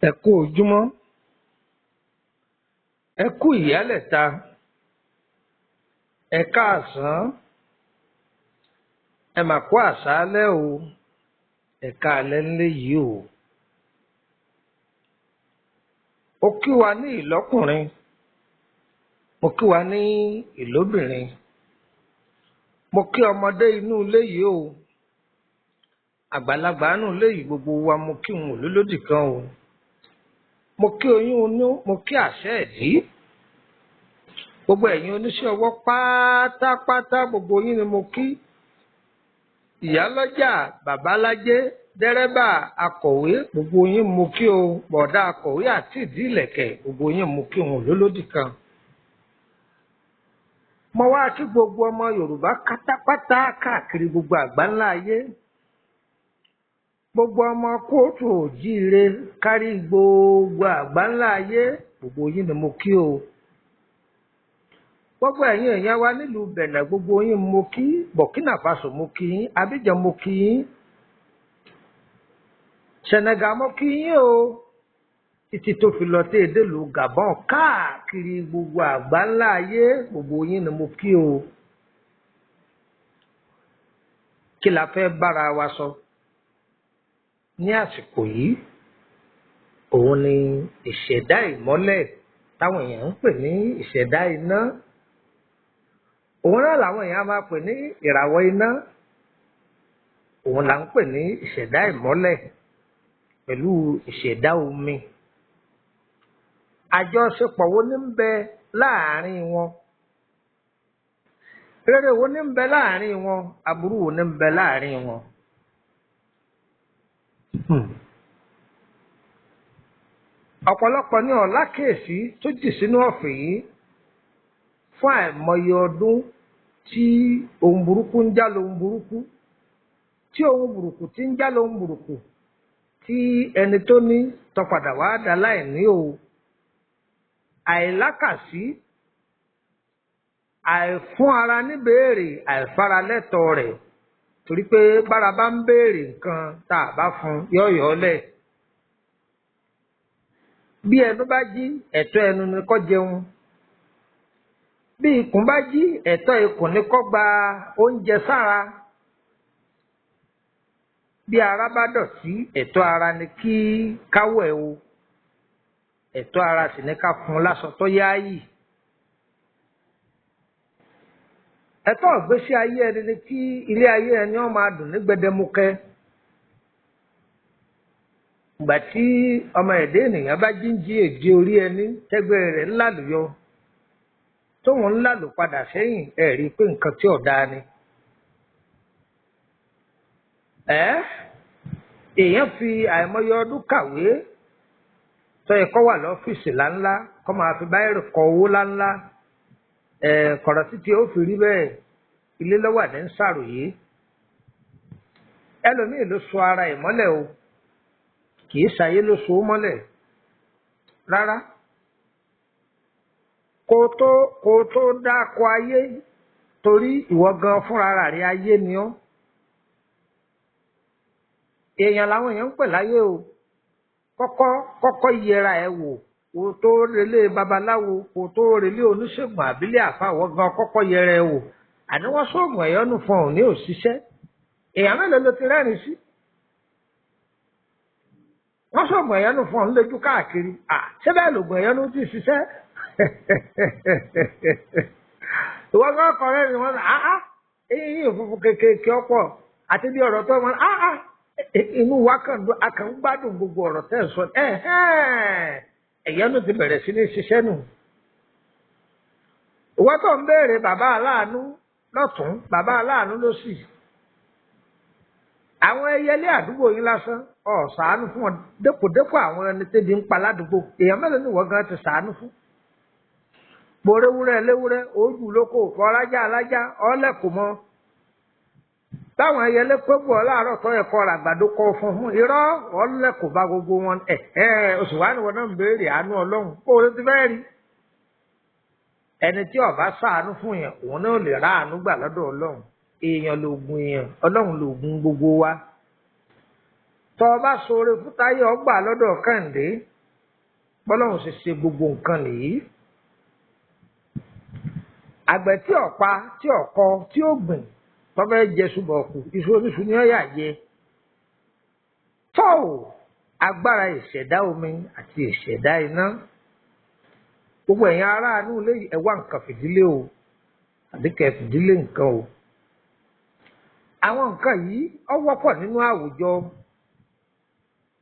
Ẹ kú ojúmọ́, ẹ kú ìyálẹ̀ta, ẹ káàsán, ẹ mà kú àṣálẹ́ o, ẹ káalẹ́ ńlẹ́ yìí o. Mo kí wa ní ìlọ́kùnrin, mo kí wa ní ìlóbìnrin, mo kí ọmọdé inú ilé yìí o, àgbàlagbà inú ilé yìí gbogbo wa mo kí wọn lólódì kan o. Mo kí oyún inú, mo kí àṣẹ ẹ̀dí. Gbogbo ẹ̀yin oníṣẹ́ ọwọ́ pátápátá gbogbo yín ni mo kí. Ìyálọ́jà, bàbálájé, dẹ́rẹ́bà, akọ̀wé gbogbo yín mo kí o. Bọ̀dá akọ̀wé àti ìdí ìlẹ̀kẹ̀ gbogbo yín mo kí wọn lólódì kan. Mo wá kí gbogbo ọmọ Yorùbá pátápátá káàkiri gbogbo àgbáńlá ayé. Gbogbo ọmọ kóòtù òjíire kárí gbogbo àgbáńlá ayé gbogbo yín ni mo kí o. Gbogbo ẹ̀yin èèyàn wa nílùú Bẹ̀nẹ̀ gbogbo yín mo kí, Burkina Faso mo kí yín, Abidjan mo kí yín, Senegal mo kí yín o, títí tó fi lọ sí èdèlú Gabon káàkiri gbogbo àgbáńlá ayé gbogbo yín ni mo kí o. Kí la fẹ́ bára wa sọ ní àsìkò yìí? Òun ni ìṣẹ̀dá ìmọ́lẹ̀ táwọn èèyàn ń pè ní ìṣẹ̀dá iná. Òun náà làwọn èèyàn máa pè ní ìràwọ̀ iná. Òun là ń pè ní ìṣẹ̀dá ìmọ́lẹ̀ pẹ̀lú ìṣẹ̀dá omi. Àjọṣepọ̀ wo ní ń bẹ láàárín wọn? Rere wo ní ń bẹ láàárín wọn? Aburú wo ní ń bẹ láàárín wọn? Ọ̀pọ̀lọpọ̀ ní ọ̀lákèésí tó jì sínú ọ̀fìn yìí fún àìmọye ọdún tí ohun burúkú ń já lóhun burúkú, tí ohun burúkú tí ń já lóhun burúkú, tí ẹni tó ní tọpadà wá dá láìní o. Àìlákàsí, àìfún ara níbéèrè, àìfaralẹ́tọ̀ rẹ̀, torí pé bára bá ń béèrè nǹkan tá a bá fún yọ́yọ́lẹ̀. Bí ẹnu bá jí, ẹ̀tọ́ ẹnu ni kó jẹun. Bí ikùn bá jí, ẹ̀tọ́ ikùn ni kó gba oúnjẹ sára. Bí ara bá dọ̀tí, ẹ̀tọ́ ara ni kí káwẹ̀ o. Ẹ̀tọ́ ara sì ni ká fún láṣọ tó yááyì. Ẹ̀tọ́ ìgbésí ayé ẹni ni kí ilé ayé ẹni ó máa dùn ní gbẹdẹmukẹ. Ìgbà tí ọmọ ẹ̀dá ènìyàn bá jíǹjí èdè orí ẹni tẹ́gbẹ́ rẹ̀ ńlá lùyọ, tóun ńlá lù padà sẹ́yìn, ẹ rí i pé nǹkan tí ò dáa ni. Èèyàn fi àìmọye ọdún kàwé tó yẹ kó wà lọ́fíìsì láńlá, kó máa fi báyìí kọ owó láńlá. Kọ̀rọ̀ sí tí ó fi rí bẹ́ẹ̀, ilé lọ́wọ́ àdé ń ṣàròyé. Ẹlòmíì ló so ara ẹ̀ mọ́lẹ̀ o, kì í ṣayé ló so mọ́lẹ̀ rárá. Kó tó dáko ayé, torí ìwọ gan fúnra rẹ̀ ayé ni ọ́. Èèyàn làwọn èèyàn ń pè láyé o. Kọ́kọ́ yẹra ẹ̀ wò, kó tó relé babaláwo, kó tó relé oníṣègùn àbílẹ̀ àfàwọ̀ gan kọ́kọ́ yẹra ẹ̀ wò. Àní wọ́n sóògùn ẹ̀yọ́nù fún òun ní òṣìṣẹ́. Èèyàn mélòó ló ti rẹ́rìn sí? Wọ́n sóògùn ẹ̀yọ́nù fún òun lójú káàkiri. Ṣé bẹ́ẹ̀ lògùn ẹ̀yọ́nù ti ṣiṣẹ́? Ìwọ́n gan kọ rẹ́rìn wọn, eyín òfúfú kékeré ọ̀pọ̀ àti bí ọ̀rọ̀ tó wọn, inú wa kàn ń gbádùn gbogbo ọ̀rọ̀ tẹ́ ẹ̀ sọ ẹ̀yẹ́ ló ti bẹ̀rẹ̀ sí ní ṣiṣẹ́ nù. ìwọ tó ń béèrè bàbá aláàánú lọ́tún bàbá aláàánú lósì àwọn ẹyẹlé àdúgbò yín lásán ṣàánú fún wọn dépòdépò àwọn ẹni tẹ́bi ń pa ládùúgbò èèyàn mélòó ni wọ́n gan ti ṣàánú fún. poréwúrẹ́ léwúrẹ́ ojú lóko ọlájà alájà ọlẹ́kùn mọ́ táwọn ẹyẹlé pé bọ̀ láàárọ̀ tó ẹ̀kọ́ ràgbàdo kọ fún irọ́ ọlẹ́kùn bá gbogbo wọn oṣù wa ni wọn náà ń béèrè àánú ọlọ́run kó o ti fẹ́ rí ẹni tí ó bá ṣàánú fún yẹn òun náà lè rà àánú gbà lọ́dọ̀ ọlọ́run èèyàn lògùn èèyàn ọlọ́run lògùn gbogbo wa tọ́ ọ bá ṣoore fún táyé ọgbà lọ́dọ̀ kẹ́hìndé bọ́lọ́run ṣe ṣe gbogbo nǹkan nìyí àgbẹ̀ tí ọ̀pá tí ọ̀kọ tí ó gbìn tọ́fẹ́ jẹ ṣùgbọ́n kù iṣu oníṣu ni ó yà jẹ tọ́ọ̀ agbára ìṣẹ̀dá omi àti ìṣẹ̀dá iná gbogbo ẹ̀yin aráàánú ilé ẹ wá nǹkan fìdílé o àbí kẹ́ fìdílé nǹkan o àwọn nǹkan yìí ó wọ́pọ̀ nínú àwùjọ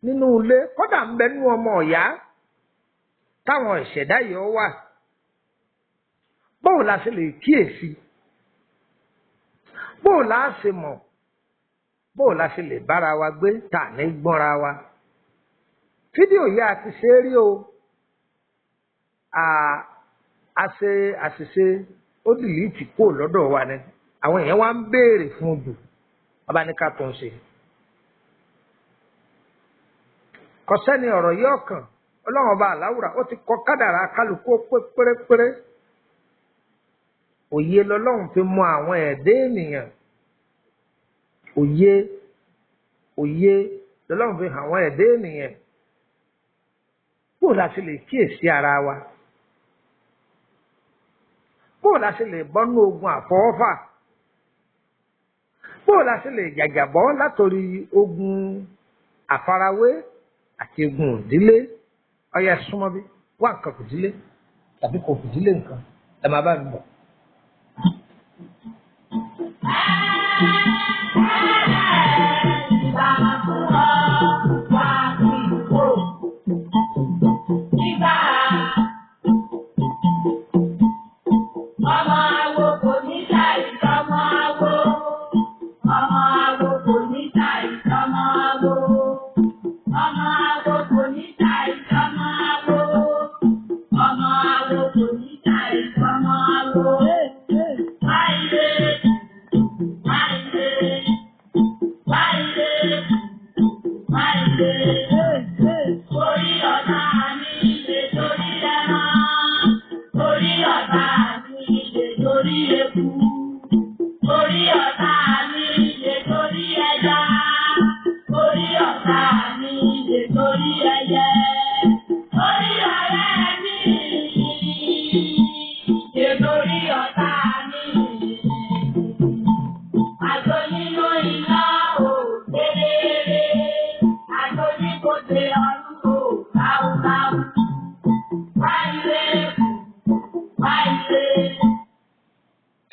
nínú ilé kódà ń bẹ nínú ọmọ ọ̀yá táwọn ìṣẹ̀dá yìí ó wà báwo la ṣe lè kíyèsí báwo la ṣe mọ̀ báwo la ṣe lè bára wa gbé tà ní gbọ́nra wa fídíò yìí àti ṣe é rí o a ṣe àṣìṣe ó dìlítì kó lọ́dọ̀ wa ni àwọn èèyàn wá ń béèrè fún un jù abáníká tó ń ṣe kò sẹ́ni ọ̀rọ̀ yìí ọ̀kan ọlọ́run ọba àláwùrà ó ti kọ kádàrá kálukú pé pérépéré òye lọ́lọ́run fi mọ àwọn ẹ̀dá ènìyàn òye lọ́lọ́run fi hàn àwọn ẹ̀dá ènìyàn bó la ṣe lè kíyèsí ara wa bó la ṣe lè bọ́nú ogun àfọwọ́fà bó la ṣe lè jàjàbọ́ látòrí ogun àfarawé àti ogun ìdílé ọyẹ súnmọ́ bí wá nǹkan fìdílé tàbí kò fìdílé nǹkan ẹ máa bá mi bọ̀.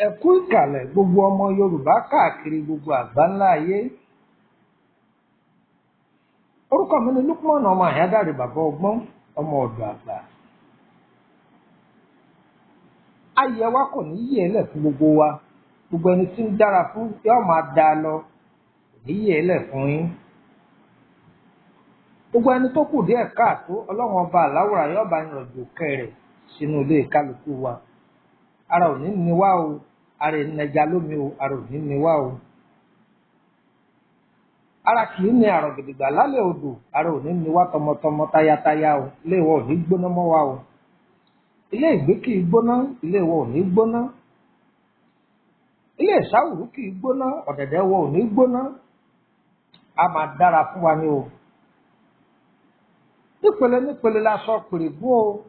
Ẹ̀kú ìkàlẹ̀ gbogbo ọmọ Yorùbá káàkiri gbogbo àgbáńlá ayé. Orúkọ mi ni Lukman ọmọ Àyádáre bàbá ọgbọ́n ọmọ ọ̀dọ̀ àgbà. Ayé wa kò ní yẹ̀ lẹ̀ fún gbogbo wa. Gbogbo ẹni tí ń dára fún yóò máa dá a lọ. Kò ní yẹ̀ lẹ̀ fún yín. Gbogbo ẹni tó kù díẹ̀ káàtó Ọlọ́run ọba àláwùrà yóò bá yàn jò kẹrẹ̀ sínú ilé kálukú wa. Ara ò ní ní wá o. Ara ìnẹja lómi o, ara ò ní ní wá o. Ara kì í ní àrùn gidigba lálẹ́ odò, ara ò ní ní wá tọmọtọmọ tayátayá o, ilé ìwọ ò ní gbóná mọ́ wa o. Ilé ìgbé kì í gbóná, ilé ìwọ ò ní gbóná. Ilé ìsáwùrú kì í gbóná, ọ̀dẹ̀dẹ̀ ìwọ ò ní gbóná. A máa dára fún wa ni o. Nípele nípele la sọ pèrègún o.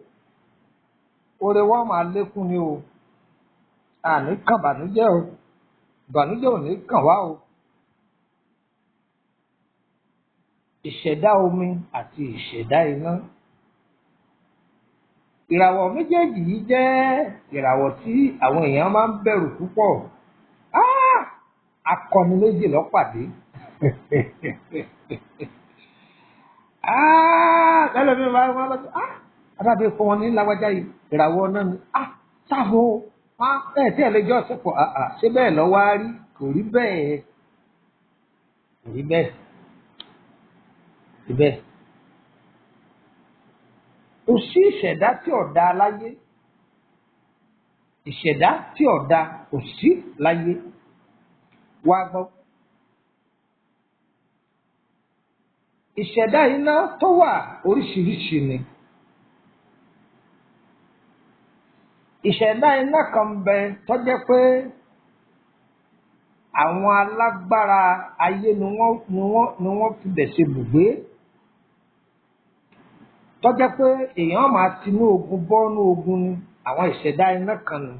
Oore wa máa lékún ni o. Àní kàn bànújẹ́ o, bànújẹ́ ò ní kàn wá o. Ìṣẹ̀dá omi àti ìṣẹ̀dá iná. Ìràwọ̀ méjèèjì yìí jẹ́ ìràwọ̀ tí àwọn èèyàn máa ń bẹ̀rù púpọ̀. Akọni méjì ló pàdé. Tẹ́lẹ̀ mi máa ń wọ́n lọ́sọ̀ adábẹ́ fún wọn ní lágbájá yìí ìràwọ̀ náà ni sáàbò ẹ̀ tí ẹ̀ lè jọ́ ọ̀sẹ̀pọ̀ ṣé bẹ́ẹ̀ lọ́wọ́ á rí kò rí bẹ́ẹ̀ kò rí bẹ́ẹ̀ rí bẹ́ẹ̀. Kò sí ìṣẹ̀dá tí ọ̀dà láyé ìṣẹ̀dá tí ọ̀dà kò sí láyé wá gbọ́. Ìṣẹ̀dá iná tó wà oríṣiríṣi ni. Ìṣẹ̀dá iná kan bẹ tó jẹ́ pé àwọn alágbára ayé ni wọ́n fi bẹ̀ ṣe bùgbé. Tó jẹ́ pé èèyàn máa tinú ogun bọ́nú ogun ni àwọn ìṣẹ̀dá iná kan nù.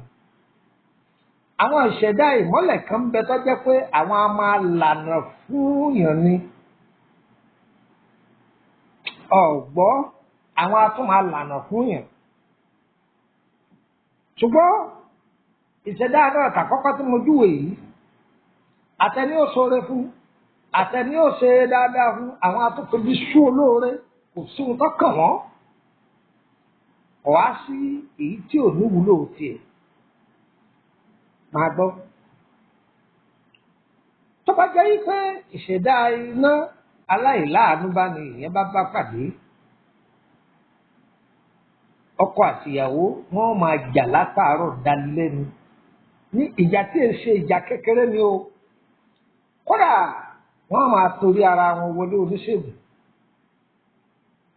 Àwọn ìṣẹ̀dá ìmọ́lẹ̀ kan bẹ tó jẹ́ pé àwọn a máa lànà fún yàn ni. Ọ̀gbọ́ àwọn a tún máa lànà fún yàn. Ṣùgbọ́n ìṣẹ̀dá náà tàkọ́kọ́ tí mo júwe yìí àtẹni ó ṣoore fún àtẹni ó ṣe dáadáa fún àwọn atúnfẹ́bí sú olóore kò sí ohun tó kàn wọ́n ọ̀wá sí èyí tí ò ní wúlò tiẹ̀ máa gbọ́. Tó bá jẹ́ wípé ìṣẹ̀dá iná aláìláàánú bá ní ìyẹn bá pàdé ọkọ àtìyàwó wọn máa jà látàárọ̀ dalẹ́nu ní ìjà tí è ṣe ìjà kékeré ni o kódà wọn máa torí ara wọn wọlé oníṣègùn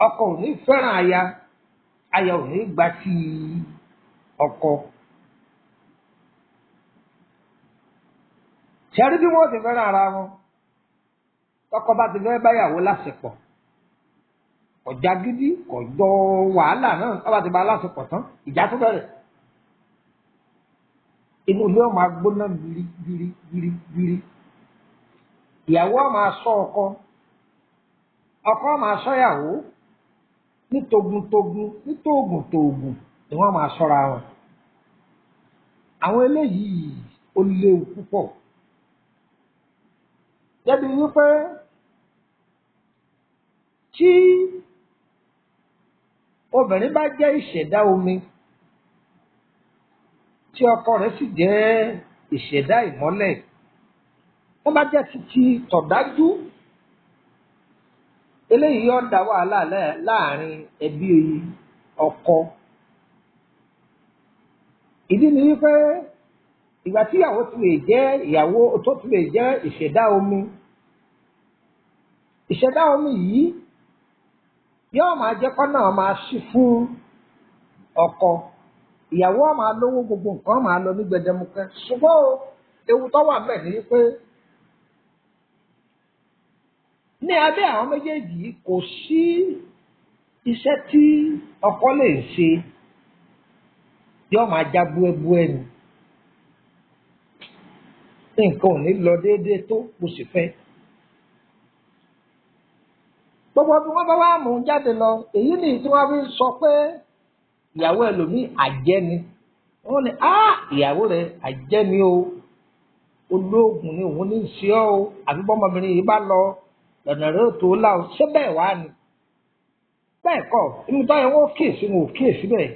ọkọ ò ní fẹ́ràn aya aya ò ní gbà tí ọkọ. Ṣẹ́rí bí wọ́n ti fẹ́ràn ara wọn tọkọ bá ti fẹ́ báyàwó láṣepọ̀ ọjà gidi kọjọ wàhálà náà ọba ti ba aláṣepọ̀ tán ìjà tó bẹ̀rẹ̀ inú ilé ọmọ agbóná gírí ìyàwó máa ṣọ́ ọkọ ọkọ máa ṣọ́ ìyàwó ní togun-togun ní tóògùn-tóògùn ni wọ́n máa ṣọ́ra wọn. Àwọn eléyìí ó léwu púpọ̀ débi wípé tí obìnrin bá jẹ́ ìṣẹ̀dá omi tí ọkọ rẹ̀ sì jẹ́ ìṣẹ̀dá ìmọ́lẹ̀ wọ́n bá jẹ́ títí tọ̀dájú eléyìí yóò dá wàhálà láàrin ẹbí ọkọ. Ìdí ni wípé ìgbà tí ìyàwó ti lè jẹ́ ìyàwó tó ti lè jẹ́ ìṣẹ̀dá omi yìí yóò máa jẹ́ kọ́nà máa ṣí fún ọkọ ìyàwó máa lówó gbogbo nǹkan máa lọ ní gbẹdẹmukẹ ṣùgbọ́n ewu tó wà bẹ́ẹ̀ ni wípé ní abẹ́ àwọn méjèèjì kò sí iṣẹ́ tí ọkọ lè ṣe yóò máa já búẹ́búẹ́ ni nǹkan ò ní lọ déédéé tó kò sì fẹ́. Gbogbo bí wọ́n bá wá mú jáde lọ èyí nìyí tí wọ́n fi sọ pé ìyàwó ẹlòmíì àjẹ́ ni wọ́n ní ìyàwó rẹ̀ àjẹ́ ni o olóògùn ni òun ní í ṣe ọ́ o àbí bọ́mọbìnrin yìí bá lọ lọ́nà rẹ̀ tó là ó ṣé bẹ́ẹ̀ wá ni bẹ́ẹ̀ kọ́ inú táyà wọn kíyèsí wọn ò kíyèsí bẹ́ẹ̀.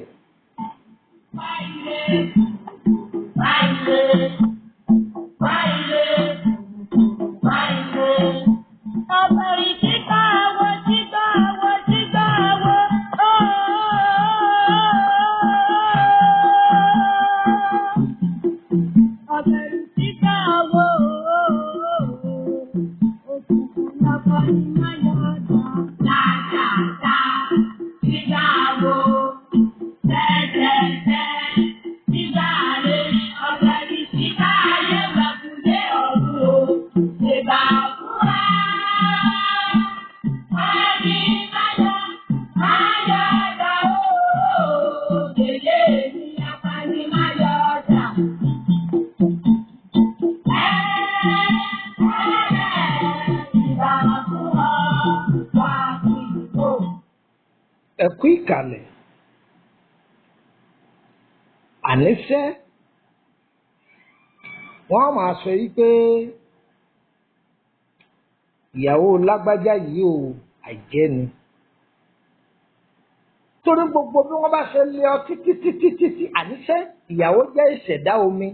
Ẹ̀kú ìkàlẹ̀ àníṣẹ́ wọ́n máa sọ yí pé ìyàwó lágbájá yìí ò àjẹ́ ni. torí gbogbo bí wọ́n bá ṣe lé ọ títí àníṣe ìyàwó jẹ́ ìṣẹ̀dá omi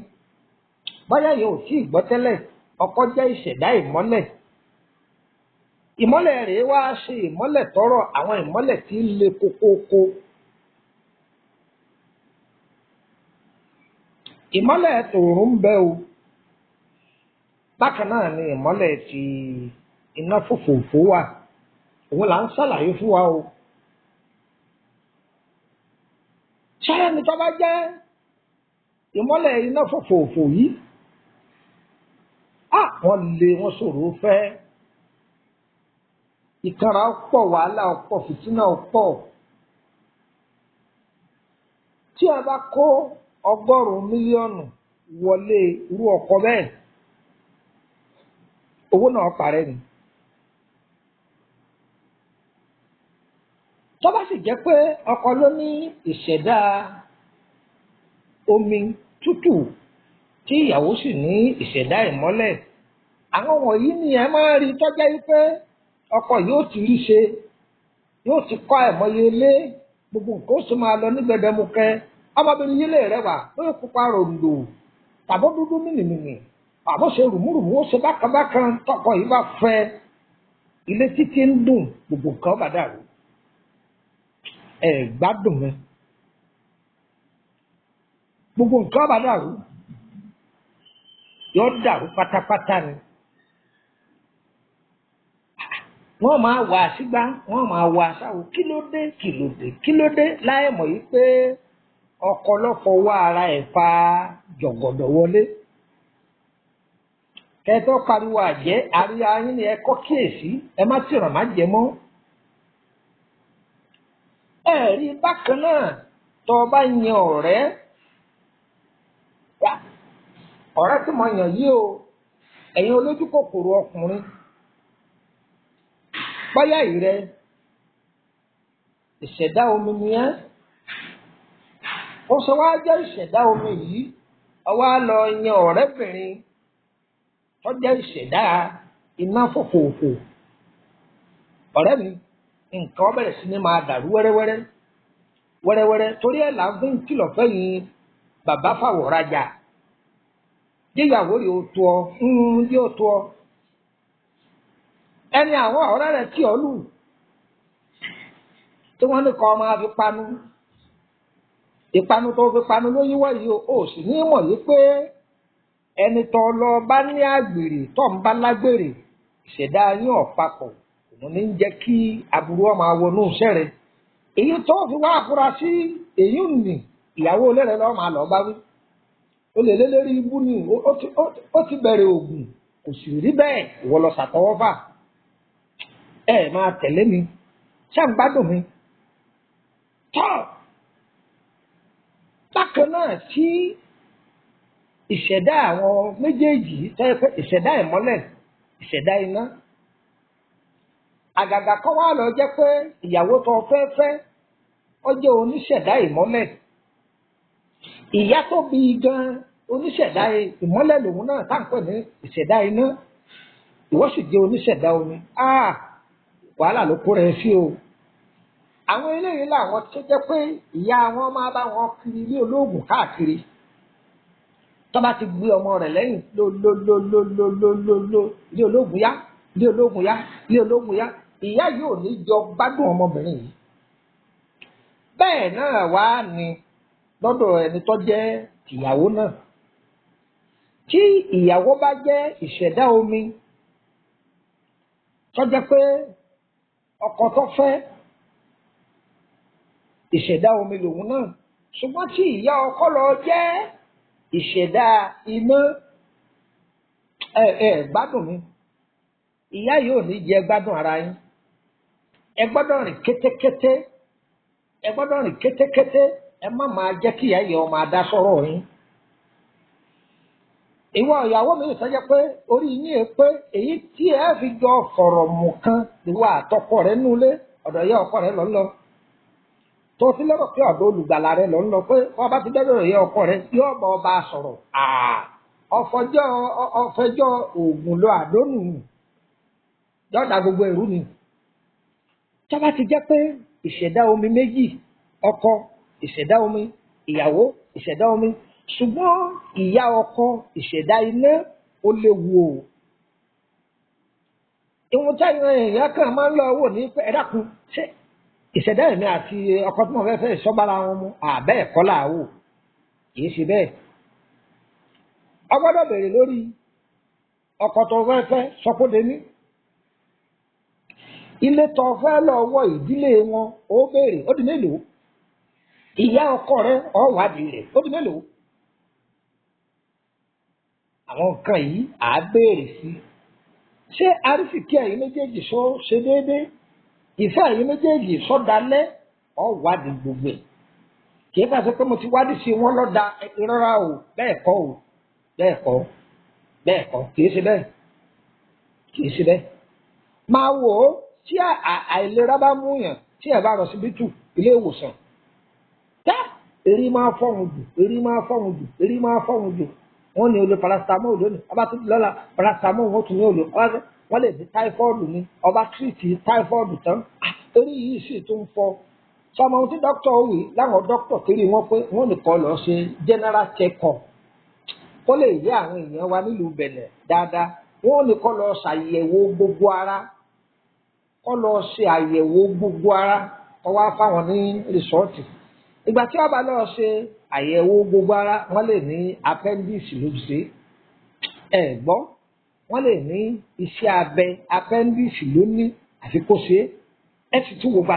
bóyá yìí ò tí ì gbọ́ tẹ́lẹ̀ ọkọ jẹ́ ìṣẹ̀dá ìmọ́lẹ̀. ìmọ́lẹ̀ rèé wá ṣe ìmọ́lẹ̀ tọrọ àwọn ìmọ́lẹ̀ tí ń le kókókó. ìmọ́lẹ̀ tòòrùn ń bẹ o bákan náà ni ìmọ́lẹ̀ ti iná fòfòfò wà òun là ń ṣàlàyé fún wa o. ṣáà ni tó bá jẹ́ ìmọ́lẹ̀ iná fòfòfò yìí wọ́n lé wọ́n ṣòro fẹ́ ìkanra pọ̀ wàhálà ọ̀pọ̀ fìtínà ọ̀pọ̀. tí a bá kó 100 mílíọ̀nù wọlé irú ọkọ bẹ́ẹ̀ owó náà parẹ́ ni. tó bá sì jẹ́ pé ọkọ ló ní ìṣẹ̀dá omi tútù tí ìyàwó sì ní ìṣẹ̀dá ìmọ́lẹ̀ àwọn wọ̀nyí ni ẹ máa rí tọ́já yìí pé ọkọ yóò ti rí ṣe yóò ti kọ́ àìmọye ilé gbogbo nǹkan ó sì máa lọ ní gbẹdẹmukẹ ọmọbìnrin yìí lè rẹwà lóyè pupa ròǹdò tàbó dúdú mìnìmìnì àbó ṣe rùmúrùmú ó ṣe bákanbákan tọkọ yìí bá fẹ́ ilé títí ń dùn gbogbo nǹkan bá dàrú ẹ gbádùn mi gbogbo nǹkan bá dàrú yóò dàrú pátápátá ni. wọ́n máa wà sígbà wọ́n máa wà sáwò kí ló dé láì mọ̀ yìí pé ọkọ lọ́fọ̀ wá ara ẹ̀ fa jọ̀gọ̀dọ̀ wọlé. kẹ́tọ́ pariwo àjẹ́ àríyá yín ni ẹ kọ́ kíyèsí ẹ má sì ràn má jẹ mọ́. ẹ rí bákan náà tó o bá yan ọ̀rẹ́ tí mo yàn yìí o ẹ̀yin olójú kòkòrò ọkùnrin báyà yìí rẹ ìṣẹ̀dá omi ni ẹ́ ó sọ wá jẹ́ ìṣẹ̀dá omi yìí ọwọ́ á lọ yan ọ̀rẹ́bìnrin tó jẹ́ ìṣẹ̀dá iná fòfòfò ọ̀rẹ́ mi nǹkan bẹ̀rẹ̀ sí ni máa dàrú wẹ́rẹ́wẹ́rẹ́ torí ẹ̀ là ń fi ń kìlọ̀ fẹ́yìn bàbá fàwọ̀ rajà yíyàwó rẹ̀ ó tó ọ yóò tó ọ ẹni àwọn ọ̀rẹ́ rẹ̀ tí ọ lù tí wọ́n ní kọ́ máa fi panu ìpanu tó fi panu ló yíwọ́ yìí ó sì ní mọ̀ yìí pé ẹni tó lọ bá ní àgbèrè tó ń bá lágbèrè ìṣẹ̀dá yín ọ̀pápọ̀ òun ní jẹ́ kí aburú ọmọ wọnú iṣẹ́ rẹ̀ èyí tó fi wá afurasí èyí ń nì ìyàwó ilé rẹ̀ lọ́ọ́ máa lọ́ọ́ bá wí ó lè lé lérí ibú ni ó ti bẹ̀rẹ̀ ògùn kò sì rí bẹ́ẹ̀ ìwọ lọ ṣàtọwọ́fà ẹ máa tẹ̀lé mi ṣé ń gbádùn mi tọ́ bákan náà tí ìṣẹ̀dá àwọn méjèèjì tẹ́ pé ìṣẹ̀dá ìmọ́lẹ̀ ìṣẹ̀dá iná àgàgà kan wá lọ jẹ́ pé ìyàwó tó fẹ́ ó jẹ́ oníṣẹ̀dá ìmọ́lẹ̀ ìyá tó bí gan oníṣẹ̀dá ìmọ́lẹ̀ lòun náà tá à ń pè ní ìṣẹ̀dá iná ìwọ sì jẹ́ oníṣẹ̀dá omi wàhálà ló kó rẹ̀ sí o. àwọn eléyìí làwọn tó jẹ́ pé ìyá wọn máa bá wọn kiri ilé olóògùn káàkiri tó bá ti gbé ọmọ rẹ̀ lẹ́yìn lólólólólólóló ilé olóògùn yá ilé olóògùn yá ilé olóògùn yá ìyá yóò ní jọ gbádùn ọmọbìnrin yìí. bẹ́ẹ̀ náà wá ní lọ́dọ̀ ẹni tó jẹ́ ìyàwó náà tí ìyàwó bá jẹ́ ìṣẹ̀dá omi tó jẹ́ pé ọkọ tó fẹ́ ìṣẹ̀dá omi lòun náà ṣùgbọ́n tí ìyá ọkọ lọ jẹ́ ìṣẹ̀dá iná gbádùn mi ìyá yóò ní jẹ́ gbádùn ara yín ẹ gbọ́dọ̀ rìn kétékété ẹ má máa jẹ́ kí ìyá yẹ ọmọ adá sọ̀rọ̀ yín. ìwọ ìyàwó mi sọjá pé orí yín ẹ pé èyí tí ẹ fi jọ fọ̀rọ̀ mù kan ìwọ àtọkọ rẹ nulẹ ọ̀dọ̀ ìyá ọkọ rẹ lọ tó ti lérò pé ọ̀dọ̀ olùgbàlà rẹ lọ pé wọn bá ti dẹ́rọ̀ ìyá ọkọ rẹ yóò bá ọba sọ̀rọ̀ ọ̀fẹ́jọ́ oògùn lo àdónù yọ̀ọ̀dà gbogbo ẹ̀rú ni. Tó bá ti jẹ́ pé ìṣẹ̀dá omi méjì ọkọ ìṣẹ̀dá omi ìyàwó ìṣẹ̀dá omi ṣùgbọ́n ìyá ọkọ ìṣẹ̀dá iná ó léwu o. Ìwọ̀n táyọ̀ èèyàn kan máa ń lọ wò ní pé ẹ dákun ṣé ìṣẹ̀dá ẹ̀mí àti ọkọ tí mo fẹ́ fẹ́ ìṣọ́bára wọn mu àbẹ́ ẹ̀kọ́ làwò kìí ṣe bẹ́ẹ̀. O gbọ́dọ̀ bèrè lórí ọkọ tó fẹ́ fẹ́ sọkóde ní. Ilé tó fẹ́ lọ wọ ìdílé wọn ó béèrè ó di mélòó? Ìyá ọkọ rẹ ó wádìí rẹ̀ ó di mélòó? Àwọn nǹkan yìí à á béèrè sí. Ṣé arísìkí ẹ̀yin méjèèjì sọ ṣe déédéé? Ìfẹ́ ẹ̀yin méjèèjì sọ dalẹ̀ ó wádìí gbogbo ẹ̀. Kì í bá ṣe pé mo ti wádìí sí wọn lọ́dà ìrora o bẹ́ẹ̀ kọ́ o bẹ́ẹ̀ kọ́ kì í ṣe bẹ́ẹ̀. Máa wò ó tí àìlera bá mú yàn tí ẹ bá lọ síbítù ilé ìwòsàn tá èrí máa fọ́hùn jù wọ́n ní olè paracetamol lónìí ọba tó ti lọ́la paracetamol wọ́n tún ní olè wọ́n lè di táífọ́ọ̀dù ní ọba tírìtì táífọ́ọ̀dù tán èrí yìí sì tún fọ́ sọmọ ohun tí dókítà wí láwọn dókítà kiri wọn pé wọ́n nìkan lọ ṣe general check-up kó lè yé àwọn èèyàn wa nílùú Bẹ̀nẹ̀ dáadáa wọ́n nìkan lọ ṣàyẹ̀wò gbogbo ara kọ́ lọ ṣe àyẹ̀wò gbogbo ara kọ́ wá fáwọn ní rìsọ́ọ̀tì ìgbà tí wọ́n bá lọ ṣe àyẹ̀wò gbogbo ara wọ́n lè ní appendix lójúṣe gbọ́ wọ́n lè ní iṣẹ́ abẹ appendix lóní àfi kó ṣe ẹ sì tún wògbà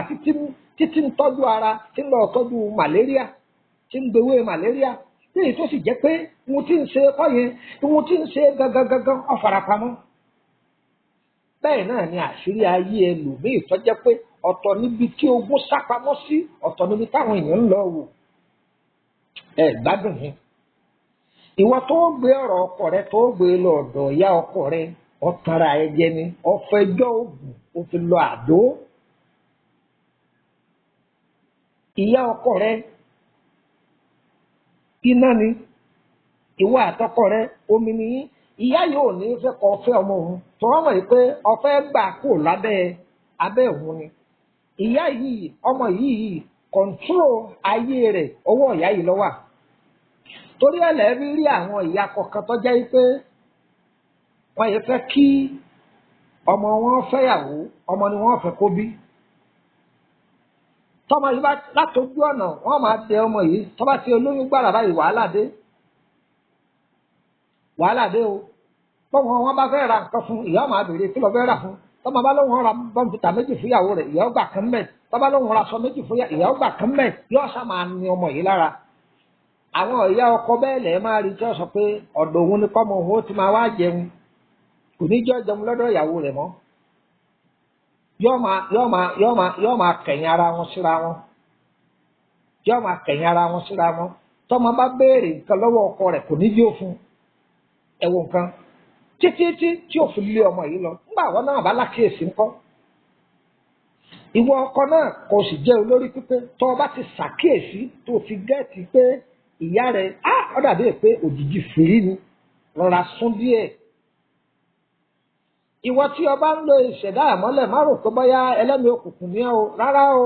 títí ń tọ́jú ara tí ń lọ tọ́jú malaria tí ń gbowó malaria léyìí tó sì jẹ́ pé ohun tí ń ṣe kọ́ yẹn ohun tí ń ṣe gangan ó farapamọ́. Bẹ́ẹ̀ náà ni àṣírí ayé ẹlòmíì tó jẹ́ pé ọ̀tọ̀ níbi tí ogún sápamọ́ sí ọ̀tọ̀ níbi táwọn èèyàn ń lọ wò gbádùn yẹn. Ìwọ tó gbé ọ̀rọ̀ ọkọ rẹ tó gbé lọ ọ̀dọ̀ ìyá ọkọ rẹ ọ̀tara ẹ jẹ ni ọ̀fẹ́jọ́ ògùn ó fi lọ àdó. Ìyá ọkọ rẹ iná ni ìwọ àtọkọ rẹ omi ni yín. Ìyá yóò ní fẹ́ kọ́ fẹ́ ọmọ òun tó wọ́n mọ̀ pé ọ̀fẹ́ gbà kó abẹ́ òun ni. Ìyá yìí ọmọ yìí kọ̀ǹtúrò ayé rẹ̀ ọwọ́ ìyá yìí ló wà. Torí ẹ̀lẹ́ rí àwọn ìyá kọ̀ọ̀kan tó jẹ́ pé wọ́n yẹ fẹ́ kí ọmọ wọn fẹ́yàwó ọmọ ni wọ́n fẹ́ kó bí. Tọ́mọ yìí bá látọjú ọ̀nà wọ́n máa tẹ ọmọ yìí tó bá ti olóyún gbàrà báyìí wàhálà dé o. Bọ́mọ wọn bá fẹ́ ra nǹkan fún ìyá máa béèrè kí ló fẹ́ rà fún. Tọ́mọ bá lóun ra bọ́ǹfìtà méjì fún ìyàwó rẹ̀ ìyá ọgbà kan mẹ́. Tọ́mọ bá lóun ra aṣọ méjì fún ìyá ọgbà kan mẹ́ yóò sá máa ní ọmọ yìí lára. Àwọn ìyá ọkọ bẹ́ẹ̀ lẹ̀ máa rí tí wọ́n sọ pé ọ̀dọ̀ òun ni kọ́mọ òun ó ti máa wá jẹun. Kò ní jọ́ jẹun lọ́dọ̀ ìyàwó rẹ̀ mọ́. Yóò máa kẹ̀yìn ara wọn síra wọn. Tọ́mọ bá béèrè nǹkan lọ́wọ́ ọkọ rẹ̀ kò ní jí ó fún ẹ̀wọ̀n nǹkan títí tí ò fi lé ọmọ yìí lọ nígbà àwọn náà bá lákèésí ńkọ́. Ìwọ ọkọ náà kò sì jẹ́ olórí pípé tó o bá ti ṣàkíyèsí tó o fi gẹ́ẹ̀tì pé ìyá rẹ̀ ó dàbí pé òjijì fìrí ni rọra sún díẹ̀. Ìwọ tí o bá ń lo ìṣẹ̀dá àmọ́lẹ̀ má rò pé bóyá ẹlẹ́mìí òkùnkùn ní o rárá o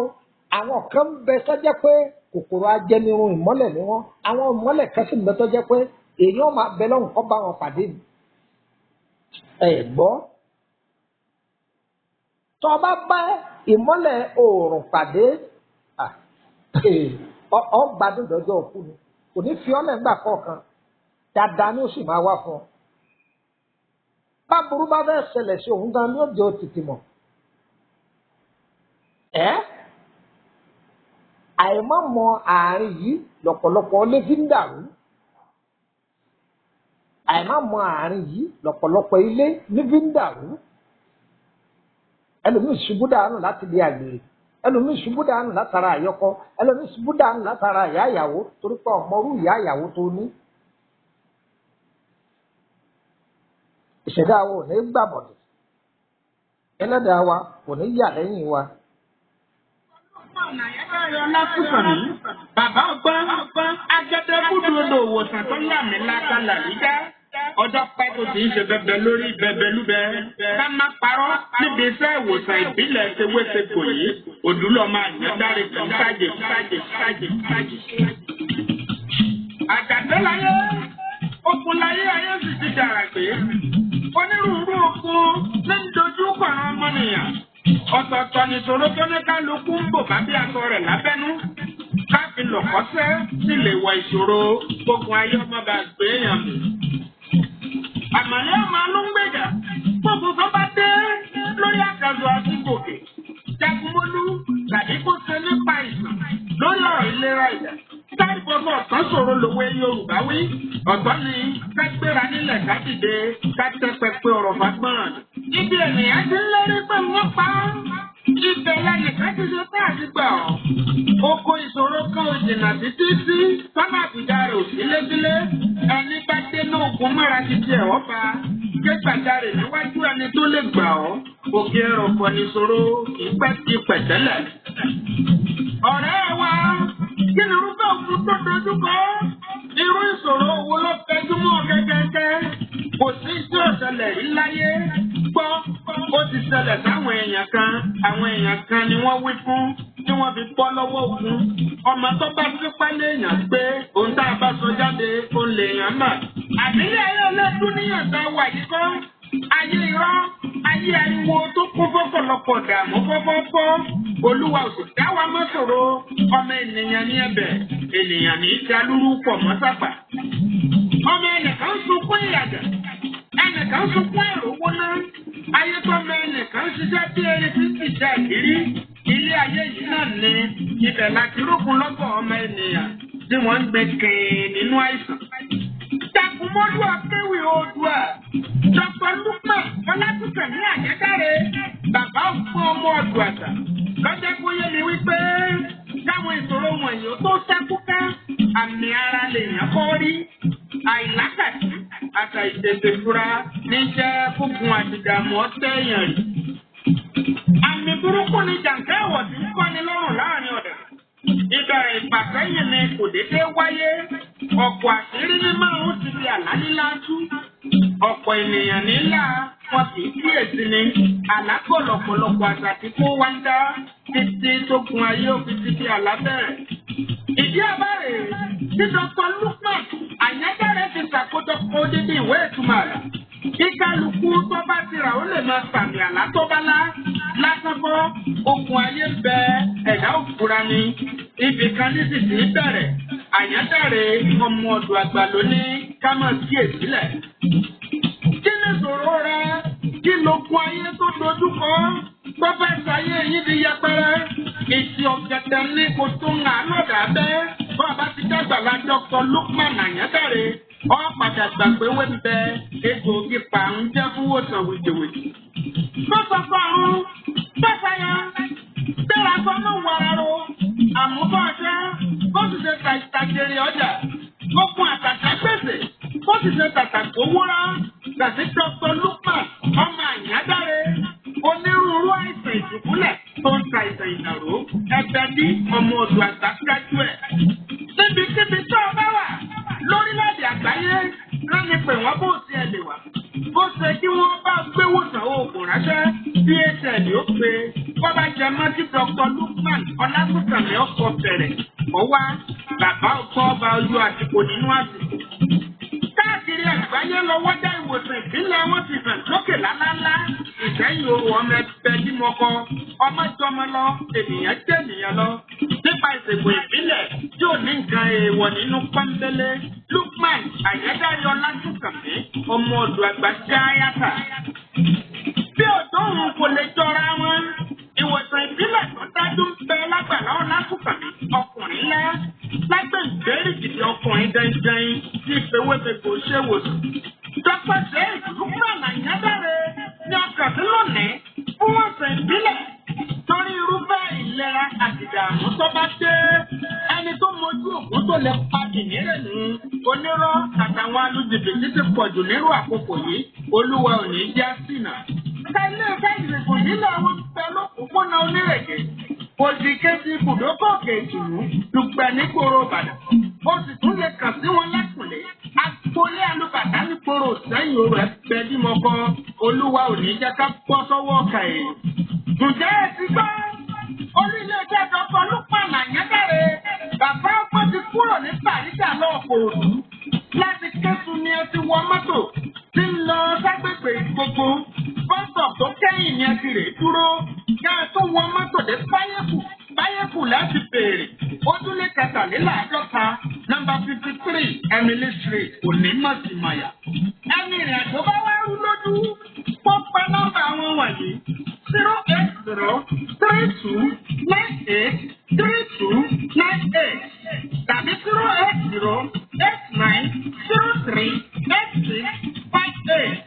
àwọn kan bẹ tó jẹ́ pé kòkòrò ajẹnirun ìmọ́lẹ̀ ni wọ́n àwọn ìmọ́lẹ̀ kan sì ń bẹ tó jẹ́ pé èèyàn máa bẹ lọ́hùn kọ́ bá wọn pàdé ni. Gbọ́ tó o bá bá ìmọ́lẹ̀ oòrùn pàdé gbádùn lọ́jọ́ òkú ni kò ní fi ọ́lẹ̀ ńgbà kọ̀ọ̀kan dáadáa ni ó sì máa wá fún ọ. Báburú bá fẹ́ ṣẹlẹ̀ sí òun gan ni ó jẹ́ òtítì mọ̀. Àìmọ̀ mọ àárín yìí lọ́pọ̀lọpọ̀ lé fi ń dàrú. Àìmọ̀ àárín yìí lọ́pọ̀lọpọ̀ ilé ní fi ń dàrú. Ẹlòmíì ṣubú dànù láti di àgbèrè. Ẹlòmíì ṣubú dànù látara àyọkọ. Ẹlòmíì ṣubú dànù látara ìyá ìyàwó torí pé ọmọrú ìyá ìyàwó tó ní. Ìṣẹ̀dá wa ò ní gbàbọ̀dẹ̀. Ẹlẹ́dàá wa kò ní yà lẹ́yìn wa. Bàbá ọgbọ́n agẹdẹ búdú odò òwòsàn tó yà mí lákàlà yíká. ọjọ́ pẹ́ tó ti ń ṣe bẹbẹ lórí bẹbẹ lúbẹ. Ká má parọ́ níbi iṣẹ́ ìwòsàn ìbílẹ̀ tewétegbò yìí. Òdúlọ̀ máa yàn dáre kì í sájè. Àjàdé láyé, okun láyé ayé sì ti dàrà pé. Onírúurú okun ní ń dojú kọ àwọn ọmọnìyàn. Ọ̀tọ̀ọ̀tọ̀ nìṣòro tó ní kálukú ń bò bá bí aṣọ rẹ̀ lábẹ́nú. Káfí lọ̀kọ́sẹ́ sì lè wọ ìṣòro gbogbo ayé ọmọ bá gbé èèyàn mú. Àmàlẹ́ ọmọ alóńgbèjà gbogbo tó bá dé lórí àkàzọ àti gòkè. Jagunmólú tàbí kó ṣe nípa ìsàn lórí ọ̀rọ̀ ìlera ìdá. Táìpọ̀sọ̀ ọ̀tán ṣòro lòwe Yorùbá wí. Ọ̀tọ̀ ni ká gbéra nílẹ̀ ká dìde ká tẹ́ pẹpẹ ọ̀rọ̀ fagbọ́n. Ibi ènìyàn ti ń lérí pé wọ́n pa á. Ibẹ̀ lẹ́nìkan ti ṣe tá àti gbà ọ́. Oko ìṣòro kan ò jìnnà títí sí sọ́nà àbújá rẹ̀ ò sí lébílé. Ẹni bá dé ní ogun mọ́ra ti di ẹ̀wọ́ pa. Ké gbàjarè níwájú ẹni tó lè gbà ọ́. Òkè ẹ̀rọ pọ̀ níṣòro ìpẹ́ ti pẹ̀tẹ́lẹ̀. Ọ̀rẹ́ wa, kí ni irúfẹ́ òkú tó dojú kọ? Irú ìṣòro wo ló fẹjú mọ́ gẹ́gẹ́gẹ́? Kò sí tí ò ṣẹlẹ̀ rí láyé. Gbọ́, ó ti ṣẹlẹ̀ sáwọn èèyàn kan. Àwọn èèyàn kan ni wọ́n wí fún tí wọ́n fi bọ́ lọ́wọ́ ogun. Ọmọ tó bá fipá léèyàn pé òun tá a bá sọ jáde òun lèèyàn mà. Àbílẹ̀ ayé ọlọ́dún níyàn tá a wà yìí kọ́. Ayé irọ́, ayé ariwo tó kún fọ́pọ̀lọpọ̀ dààmú fọ́fọ́fọ́. Olúwa ò sì dá wa mọ́ ṣòro. Ọmọ ènìyàn ní ẹ̀bẹ̀, ènìyàn ní ìdálúrú pọ̀ mọ́ sàpà. Ọmọ ẹnìkan ń sunkún ìyàgà, ẹnìkan ń sunkún ìrówó náà. Ayé tó mọ ẹnìkan ń ṣiṣẹ́ bí eré tí kì í jẹ́ ìrírí. Ilé ayé yìí náà ní ibẹ̀ láti rúkun lọ́gbọ̀n ọmọ ènìyàn tí wọ́n ń gbé kẹ́ẹ̀ nínú àìsàn. Jagunmólú akéwì Oòduà, Dr. Lukman Ọlátúnkàn ní Àjẹdáre, bàbá òfin ọmọ ọdún àgbà. Lọ́jọ́ kó yé mi wípé káwọn ìṣòro wọ̀nyí ó tó ṣẹ́kúká, àmì ara lèèyàn kọ́ rí. Àìlákàtí àtà ìtètè fura ní jẹ́ fúngun àdìdàmú ọ̀tẹ̀yàn rí. Àmì burúkú ni jàǹkẹ́ ẹ̀wọ̀ tí ń kọ́ni lọ́rùn láàrin ọ̀dà. Ìbẹ̀rẹ̀ ìfàsẹ́yìn ni kò dédé wáyé. Ọ̀pọ̀ àṣírí ní márùn-ún ti di àlá lílá tú. Ọ̀pọ̀ ènìyàn nílà wọn kì í kíyèsí ni. Àlákọ̀ lọ̀pọ̀lọpọ̀ àṣà tí kò wá ń dá títí tó gun ayé òfin ti di àlá bẹ̀rẹ̀. Ìdí àbárè tí Dr. Lukman Àyẹ́dáre fi ṣàkójọpọ̀ odidi ìwé ìtumọ̀ àlá. Kíkálukú tó bá ti rà ó lè máa sàmì àlá tó bá lá. Lásán bọ́, okùn ayé bẹ ẹ̀dá òfura ni. Ibì kan ní sì ti bẹ̀rẹ̀. Àyẹ́dáre ọmọ ọ̀dọ̀ àgbà ló ní ká máa kíyèsílẹ̀. Kí ni ìṣòro rẹ? Kí lókun ayé tó dojú kọ? Tó fẹ́ sáyé yín di yẹpẹrẹ. Ìsì ọ̀gẹ̀dẹ̀ ní kò tó ń hàn lọ́dà bẹ́ẹ̀. Bọ́ọ̀bá ti dàgbà la Dr. Lukman Àyẹ́dáre. Ó padà gbà pé wé ń bẹ egbòogi pàrún jẹ́ fún wòsàn wìjìwìjì. Tó sọ fún àrùn, tó sáyà, bẹ́ẹ̀rẹ̀ aṣọ náà wọ ara ro. Àmúbọ̀ ọ̀ṣẹ́, kó sì ṣe tàjèrè ọjà. Ó kun àtàtà gbèsè, kó sì ṣe tàtàkó wúrà. Gàtí Dr. Lukman ọmọ Àyẹ́dáre. Onírúurú àìsàn ìdùbúlẹ̀ tó ń ta ìsàn ìdàrú. Ẹgbẹ́ ní ọmọ ọ̀dọ̀ àgbà kájú ẹ̀. Níbikíbi tó o bá wà lórílẹ̀-èdè àgbáyé lẹ́ni pé wọ́n bó ti ẹ̀ lè wà. Bó ṣe kí wọ́n bá gbé wòsàn oògùn ránṣẹ́ bí HL ó pe wọ́n bá jẹ mọ́ kí Dr. Lukman Ọlátúnkàn ní ọkọ̀ bẹ̀rẹ̀. Ọwá bàbá ọkọ̀ ọba ojú àsìkò nínú àsìkò. Káàkiri àgbáyé lọ́wọ́ dá ìwòsàn ìpínlẹ̀ wọn ti hàn sókè lálálá. Ìsẹ́yìn oru ọmọ ẹgbẹ́ tí mo kọ, ọmọ jọmọ lọ, ènìyàn jẹ́ ènìyàn lọ. Nípa ìṣègùn ìbílẹ̀ tí ò ní nǹkan èèwọ̀ nínú pọ́ńbélé, Lukman Àyẹ́dáre Ọlátúnkàn ọmọ ọ̀dọ̀ àgbà gáyàtà. Bí òtó òun kò lè jọra wọn, ìwòsàn ìbílẹ̀ tó dájú ń bẹ lágbàlá Ọlátúnkàn ọkùnrin lẹ́. Lágbè ìgbérìkìtì ọkùnrin dandan tí ìfowópamọ́ ṣe wòsàn. Dr. Lukman Àyẹ́dáre ní ọkàn sí lónìí fún ọ̀sẹ̀ ìbílẹ̀ torí irúfẹ́ ìlera àti ìdààmú tó bá dé. Ẹni tó mojú òkú tó lè pa kìnìún ní onírọ́ àtàwọn alùjìbìtì ti pọ̀jù nírú àkókò yìí. Olúwa ò ní já sínà. Ilé iṣẹ́ ìgbìmọ̀ nílò àwọn ìfẹ́ lókùnkúnná onírèké. Òsì kejì ibùdókọ̀ kejì mú dùgbẹ̀ nígboro Ìbàdàn. Ó sì tún lè kàn sí wọn lẹ́kùnlé. Ìpolé alùpàdá ní koro sẹ́yìn o rẹ̀ bẹ́ẹ̀ bí mo kọ́ olúwa ò ní jẹ́ ká bọ́ sọ́wọ́ ọ̀kà ẹ̀. Ǹjẹ́ ẹ ti gbọ́? Olú-ilé-iṣẹ́ Dr. Lukman Anyadare bàbá ọgbọ́n ti kúrò ní Bàrígà náà Kòròdú. Láti Kétu ni ẹ ti wọ mọ́tò tí ń lọ ságbègbè gbogbo. Bọ́sọ̀ tó kẹ́yìn ni ẹ ti rè dúró. Ká ẹ tó wọ mọ́tò dé Báyẹ̀kù láti béèrè. Ojúlé kẹtàléláàádọ́ta nọ́mbà 53 Emily Street Onímọ̀símọ̀yà. Ẹni ìrìn àjò bá wá rú lójú. Pópa nọ́mbà wọn wọ̀nyí 08032983298 tàbí 08089038658.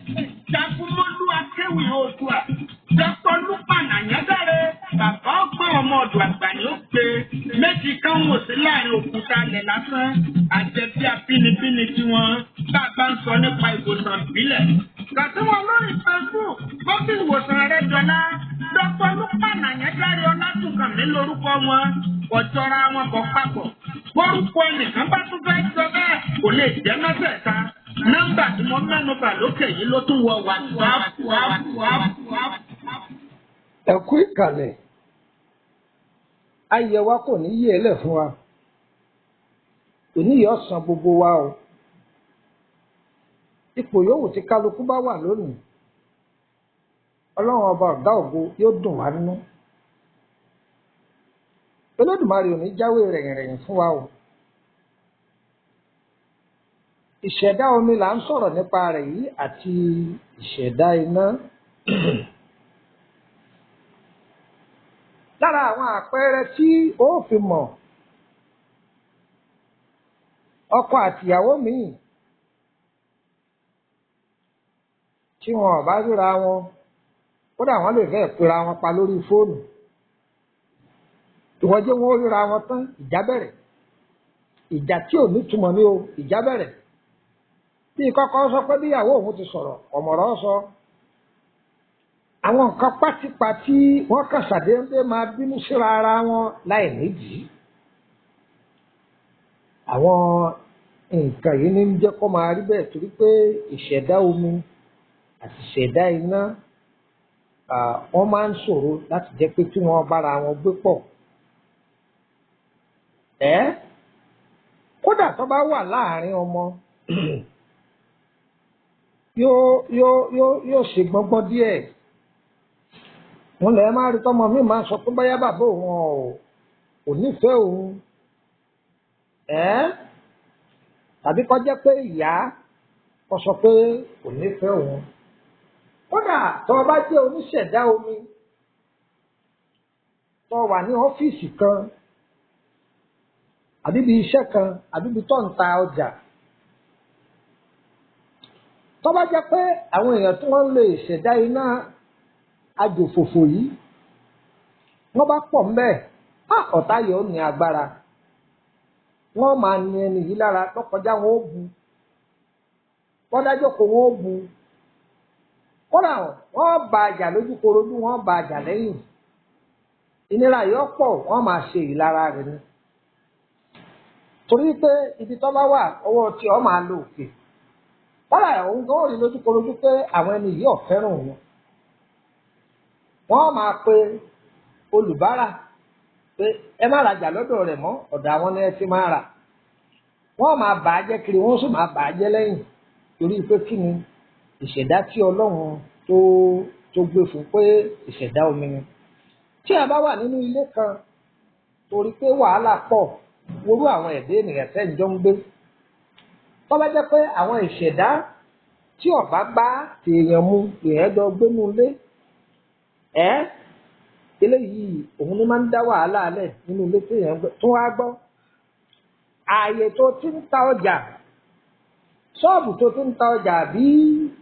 Jagunmọ́lú akéwì Oòduà Dr. Lukman Anyadare bàbá ọgbọ́n ọmọ ọ̀dọ̀ àgbà ni ó gbé méjì kan wò sí láàrin òkúta ilẹ̀ lásán àjẹbí abínibíni tí wọ́n bàbá ń sọ nípa ìwòsàn ìbílẹ̀. Kàtí wọn lórí Facebook bọ́bí ìwòsàn rẹ̀ jọlá Dr. Lukman Anyadare Ọlátúnkànmí lórúkọ wọn ọ̀jọ̀ra wọn kò papọ̀. Orúkọ ẹnìkan bá tún fẹ́ sọ bẹ́ẹ̀ kò lè jẹ́ mẹ́tẹ̀ẹ̀ta. Nọ́mbà tí mo mẹ́nu bà lókè yìí ló tún wọ WhatsApp. Ẹ kú ìkàlẹ̀ ayé wa kò ní yé ẹlẹ̀ fún wa òní yìí ọ̀sán gbogbo wa o ipò yòówù tí kálukú bá wà lónìí Ọlọ́run ọba ọ̀gá ògo yóò dùn wá nínú Olódùmarè ò ní jáwé rẹ̀yìnrẹ̀yìn fún wa o ìṣẹ̀dá omi là ń sọ̀rọ̀ nípa rẹ̀ yìí àti ìṣẹ̀dá iná. Lára àwọn àpẹẹrẹ tí ó fi mọ̀ ọkọ àtìyàwó míì tí wọn ò bá ríra wọn kódà wọn lè fẹ́ pera wọn pa lórí fóònù ìwọ́jẹ́ wọn ó ríra wọn tán ìjà bẹ̀rẹ̀ ìjà tí ò ní túmọ̀ ní o ìjà bẹ̀rẹ̀ bí kọ́kọ́ sọ pé bíyàwó òun ti sọ̀rọ̀ ọ̀mọ̀rọ̀ sọ àwọn nǹkan pátipàti wọn kàn ṣàdédé máa bínú síra ara wọn láì nídìí àwọn nǹkan yìí ní ń jẹ́ kó máa rí bẹ́ẹ̀ torí pé ìṣẹ̀dá omi àti ìṣẹ̀dá iná wọ́n máa ń ṣòro láti jẹ́ pé kí wọ́n bára wọn gbé pọ̀ kódà tó bá wà láàrin ọmọ yóò ṣe gbọ́ngbọ́n díẹ̀ wọn lè máa rí tọmọ mi máa sọ pé báyá bàbá òun ò nífẹ̀ẹ́ òun tàbí kó jẹ́ pé ìyá kó sọ pé kò nífẹ̀ẹ́ òun kódà tó o bá jẹ́ oníṣẹ̀dá omi tó wà ní ọ́fíìsì kan àbí ibi iṣẹ́ kan àbí ibi tó ń ta ọjà tó bá jẹ́ pé àwọn èèyàn tí wọ́n lè ṣẹ̀dá iná àjòfòfò yìí wọ́n bá pọ̀ ńbẹ̀ ọ̀tá yóò ní agbára wọ́n máa ní ẹni yìí lára lọ́kọjá wọn ó bu wọ́n dájọ́ kó wọn ó bu kódà wọ́n bá àjà lójúkorojú wọ́n bá àjà lẹ́yìn ìnira yìí ọ̀pọ̀ wọ́n máa ṣe ìlara rẹ̀ ni torí pé ibi tó bá wà ọwọ́ tí ọ máa lo òkè kódà òun gan rí lójúkorojú pé àwọn ẹni yìí ò fẹ́ràn òun wọ́n máa pe olùbárà pé ẹ má rajà lọ́dọ̀ rẹ̀ mọ́ ọ̀dọ̀ àwọn ni ẹ ti máa rà wọ́n máa bà á jẹ́ kiri wọ́n sì máa bà á jẹ́ lẹ́yìn torí pé kí ni ìṣẹ̀dá tí Ọlọ́run tó gbé fún pé ìṣẹ̀dá omi ni tí a bá wà nínú ilé kan torí pé wàhálà pọ̀ worú àwọn ẹ̀dẹ́ ènìyàn tẹ́ ń jọ ń gbé tó bá jẹ́ pé àwọn ìṣẹ̀dá tí ọ̀bá bá èèyàn mu èèyàn jọ gbénú ilé eléyìí òun ni máa ń dá wàhálà alẹ̀ nínú ilé tí èèyàn tó wá gbọ́ ààyè tó ti ń ta ọjà ṣọ́ọ̀bù tó ti ń ta ọjà àbí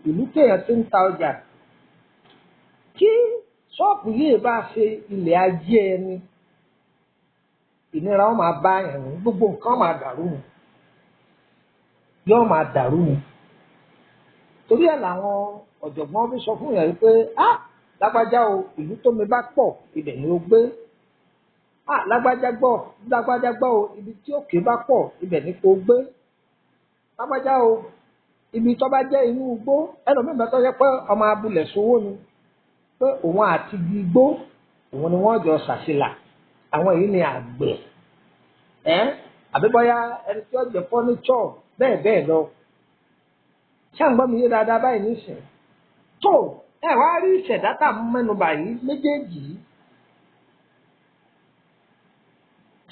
ìlú téèyàn ti ń ta ọjà kí ṣọ́ọ̀bù yìí bá ṣe ilẹ̀ ajé ẹni ìnira wọn máa bá ẹ̀rùn gbogbo nǹkan máa dàrú ni yóò máa dàrú ni torí ẹ̀ làwọn ọ̀jọ̀gbọ́n fi sọ fún yàrá pé lágbájá o ìlú tó mi bá pọ̀ ibẹ̀ ni ó gbé lágbájá gbọ́ o ibi tí òkè bá pọ̀ ibẹ̀ ni kò gbé lágbájá o ibi tó bá jẹ́ inú igbó ẹlòmíì bá tó yẹ pé ọmọ abúlé sowó ni pé òun àti igi igbó òun ni wọ́n jọ ṣàṣìlà àwọn èyí ni àgbẹ̀ àbí bóyá ẹni tí ó jẹ fọ́níṣọ̀ bẹ́ẹ̀ bẹ́ẹ̀ lọ ṣáàgbọ́n mi yé dáadáa báyìí nísìn tó ẹ wá rí ìṣẹ̀dá tá a mẹ́nu báyìí méjèèjì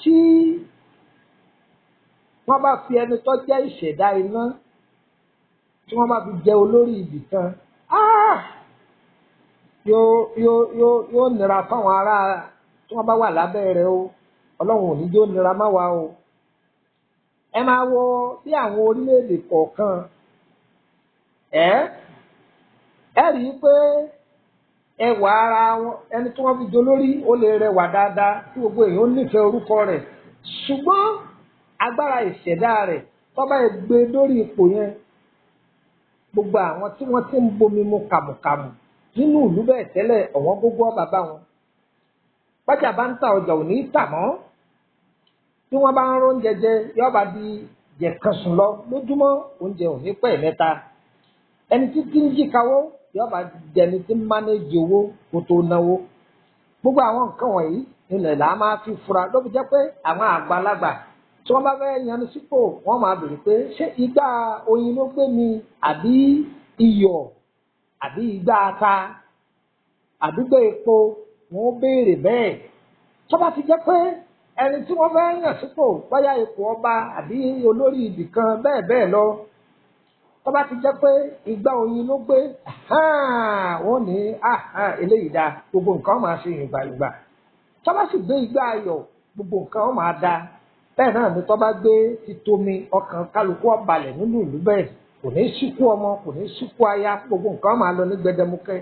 tí wọ́n bá fi ẹni tó jẹ́ ìṣẹ̀dá iná tí wọ́n bá fi jẹ olórí ibì kan yóò nira fáwọn ará tí wọ́n bá wà lábẹ́ rẹ̀ o ọlọ́run ò ní jó nira má wa o ẹ máa wo bí àwọn orílẹ̀-èdè kọ̀ọ̀kan ẹ rí i pé ẹwà ara wọn ẹni tí wọ́n fi dolórí ó lè rẹwà dáadáa tí gbogbo èèyàn nífẹ̀ẹ́ orúkọ rẹ̀ ṣùgbọ́n agbára ìṣẹ̀dá rẹ̀ tó bá gbé lórí ipò yẹn gbogbo àwọn tí wọ́n ti ń bomi mu kàmùkàmù nínú ìlú bẹ́ẹ̀ tẹ́lẹ̀ ọ̀wọ́n gbogbo bàbá wọn bájà bá ń ta ọjà ò ní tà mọ́ tí wọ́n bá ń rún oúnjẹ jẹ yóò bá di jẹ̀kan sùn lọ lójúmọ́ oúnjẹ ò ní pẹ́ mẹ́ta ẹni tí ń jí kawó yóò bá jẹni tí ń mánéjì owó kó tó náwó gbogbo àwọn nǹkan wọ̀nyí ilẹ̀ là á máa fi fura ló fi jẹ́ pé àwọn àgbàlagbà tí wọ́n bá fẹ́ yan sípò wọ́n máa bèrè pé ṣé igbá oyin ló gbé mi àbí iyọ̀ àbí igbá ata àdúgbò epo wọ́n béèrè bẹ́ẹ̀ tó bá ti jẹ́ pé ẹni tí wọ́n fẹ́ yàn sípò bóyá ipò ọba àbí olórí ibì kan bẹ́ẹ̀ bẹ́ẹ̀ lọ tó bá ti jẹ́ pé igbá oyin ló gbé wọ́n ní eléyìí dáa gbogbo nǹkan máa ṣe ìgbàlùgbà tó bá sì gbé igbá ayọ̀ gbogbo nǹkan máa dáa bẹ́ẹ̀ náà ni tó bá gbé títomi ọkàn kálukú ọ̀balẹ̀ nínú ìlú bẹ́ẹ̀ kò ní síkú ọmọ kò ní síkú aya gbogbo nǹkan máa lọ ní gbẹdẹmukẹ